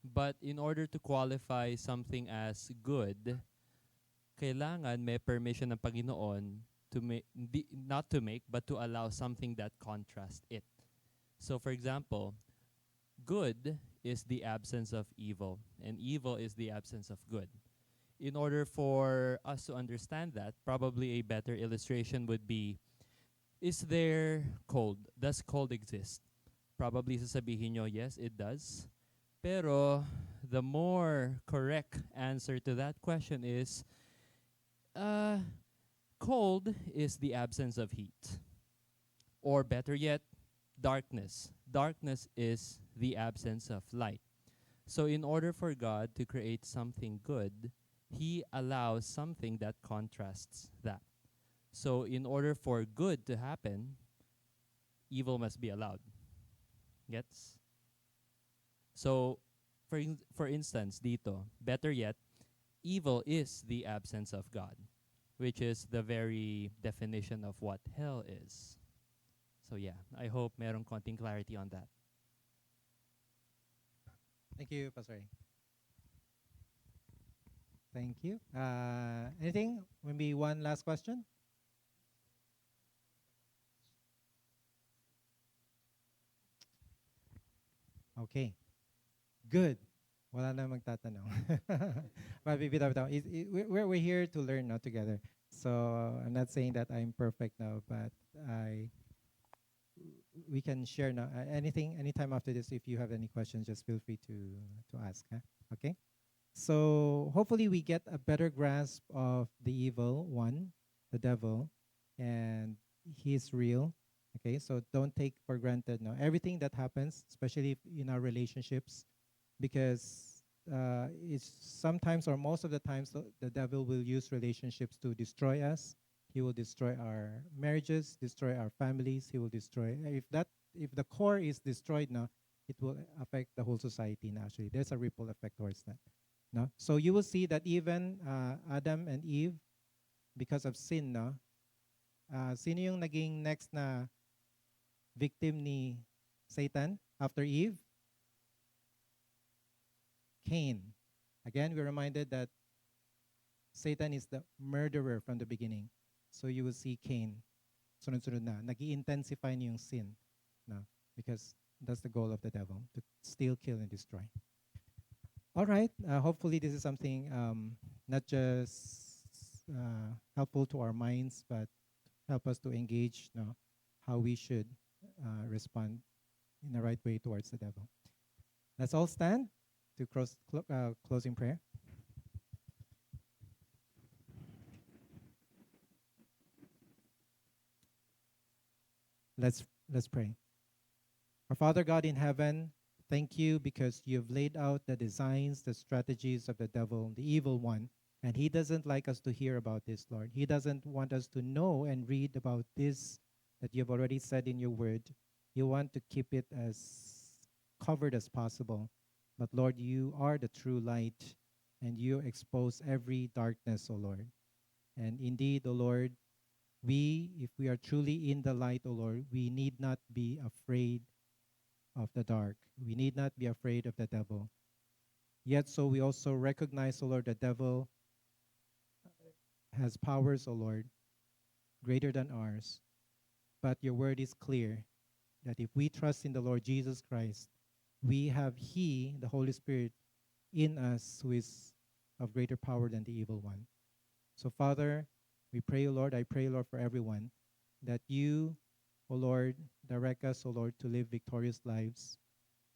[SPEAKER 3] But in order to qualify something as good, kailangan may permission ng Panginoon to not to make, but to allow something that contrasts it. So for example, good is the absence of evil, and evil is the absence of good. In order for us to understand that, probably a better illustration would be, is there cold? Does cold exist? Probably sasabihin nyo, yes, it does. Pero the more correct answer to that question is, cold is the absence of heat. Or better yet, darkness. Darkness is the absence of light. So in order for God to create something good, He allows something that contrasts that. So in order for good to happen, evil must be allowed. Gets? So for instance, dito, better yet, evil is the absence of God, which is the very definition of what hell is. So yeah, I hope merong konting clarity on that.
[SPEAKER 1] Thank you, Pastor Ray. Thank you. Anything? Maybe one last question? Okay. Good. Wala na magtatanong. But we're here to learn now together. So I'm not saying that I'm perfect now, but we can share now. Anytime after this, if you have any questions, just feel free to ask. Huh? Okay. So hopefully we get a better grasp of the evil one, the devil, and he's real. Okay, so don't take for granted now everything that happens, especially in our relationships, because it's sometimes or most of the times the devil will use relationships to destroy us. He will destroy our marriages, destroy our families. He will destroy if the core is destroyed now, it will affect the whole society. Now, actually, there's a ripple effect towards that. No? So you will see that even Adam and Eve, because of sin, no? Sino yung naging next na victim ni Satan after Eve? Cain. Again, we're reminded that Satan is the murderer from the beginning. So you will see Cain, sunod-sunod na, nag-i-intensify niya yung sin. No? Because that's the goal of the devil, to steal, kill, and destroy. All right. Hopefully this is something not just helpful to our minds, but help us to engage how we should respond in the right way towards the devil. Let's all stand to closing prayer. Let's pray. Our Father God in heaven, thank you because you've laid out the designs, the strategies of the devil, the evil one, and he doesn't like us to hear about this, Lord. He doesn't want us to know and read about this that you have already said in your word. You want to keep it as covered as possible. But Lord, you are the true light, and you expose every darkness, O Lord. And indeed, O Lord, if we are truly in the light, O Lord, we need not be afraid of the dark. We need not be afraid of the devil. Yet so we also recognize, O Lord, the devil has powers, O Lord, greater than ours. But your word is clear that if we trust in the Lord Jesus Christ, we have He, the Holy Spirit, in us who is of greater power than the evil one. So, Father, we pray, O Lord, I pray, Lord, for everyone, that you, O Lord, direct us, O Lord, to live victorious lives.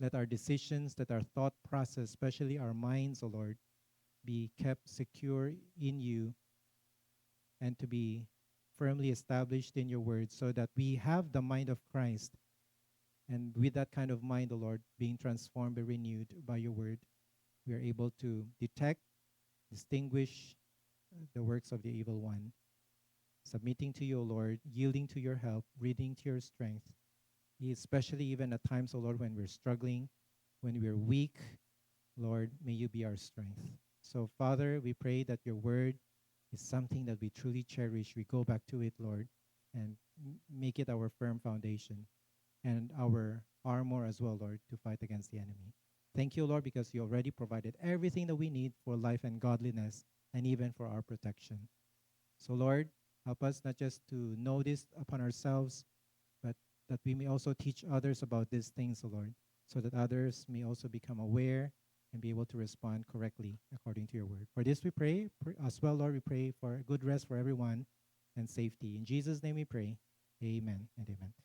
[SPEAKER 1] Let our decisions, that our thought process, especially our minds, O Lord, be kept secure in you and to be firmly established in your word so that we have the mind of Christ. And with that kind of mind, O Lord, being transformed and renewed by your word, we are able to detect, distinguish the works of the evil one, submitting to you, O Lord, yielding to your help, reading to your strength, especially even at times, O Lord, when we're struggling, when we're weak. Lord, may you be our strength. So, Father, we pray that your word is something that we truly cherish. We go back to it, Lord, and make it our firm foundation and our armor as well, Lord, to fight against the enemy. Thank you, Lord, because you already provided everything that we need for life and godliness and even for our protection. So, Lord, help us not just to know this upon ourselves, but that we may also teach others about these things, O Lord, so that others may also become aware and be able to respond correctly according to your word. For this we pray as well, Lord, we pray for good rest for everyone and safety. In Jesus' name we pray. Amen and amen.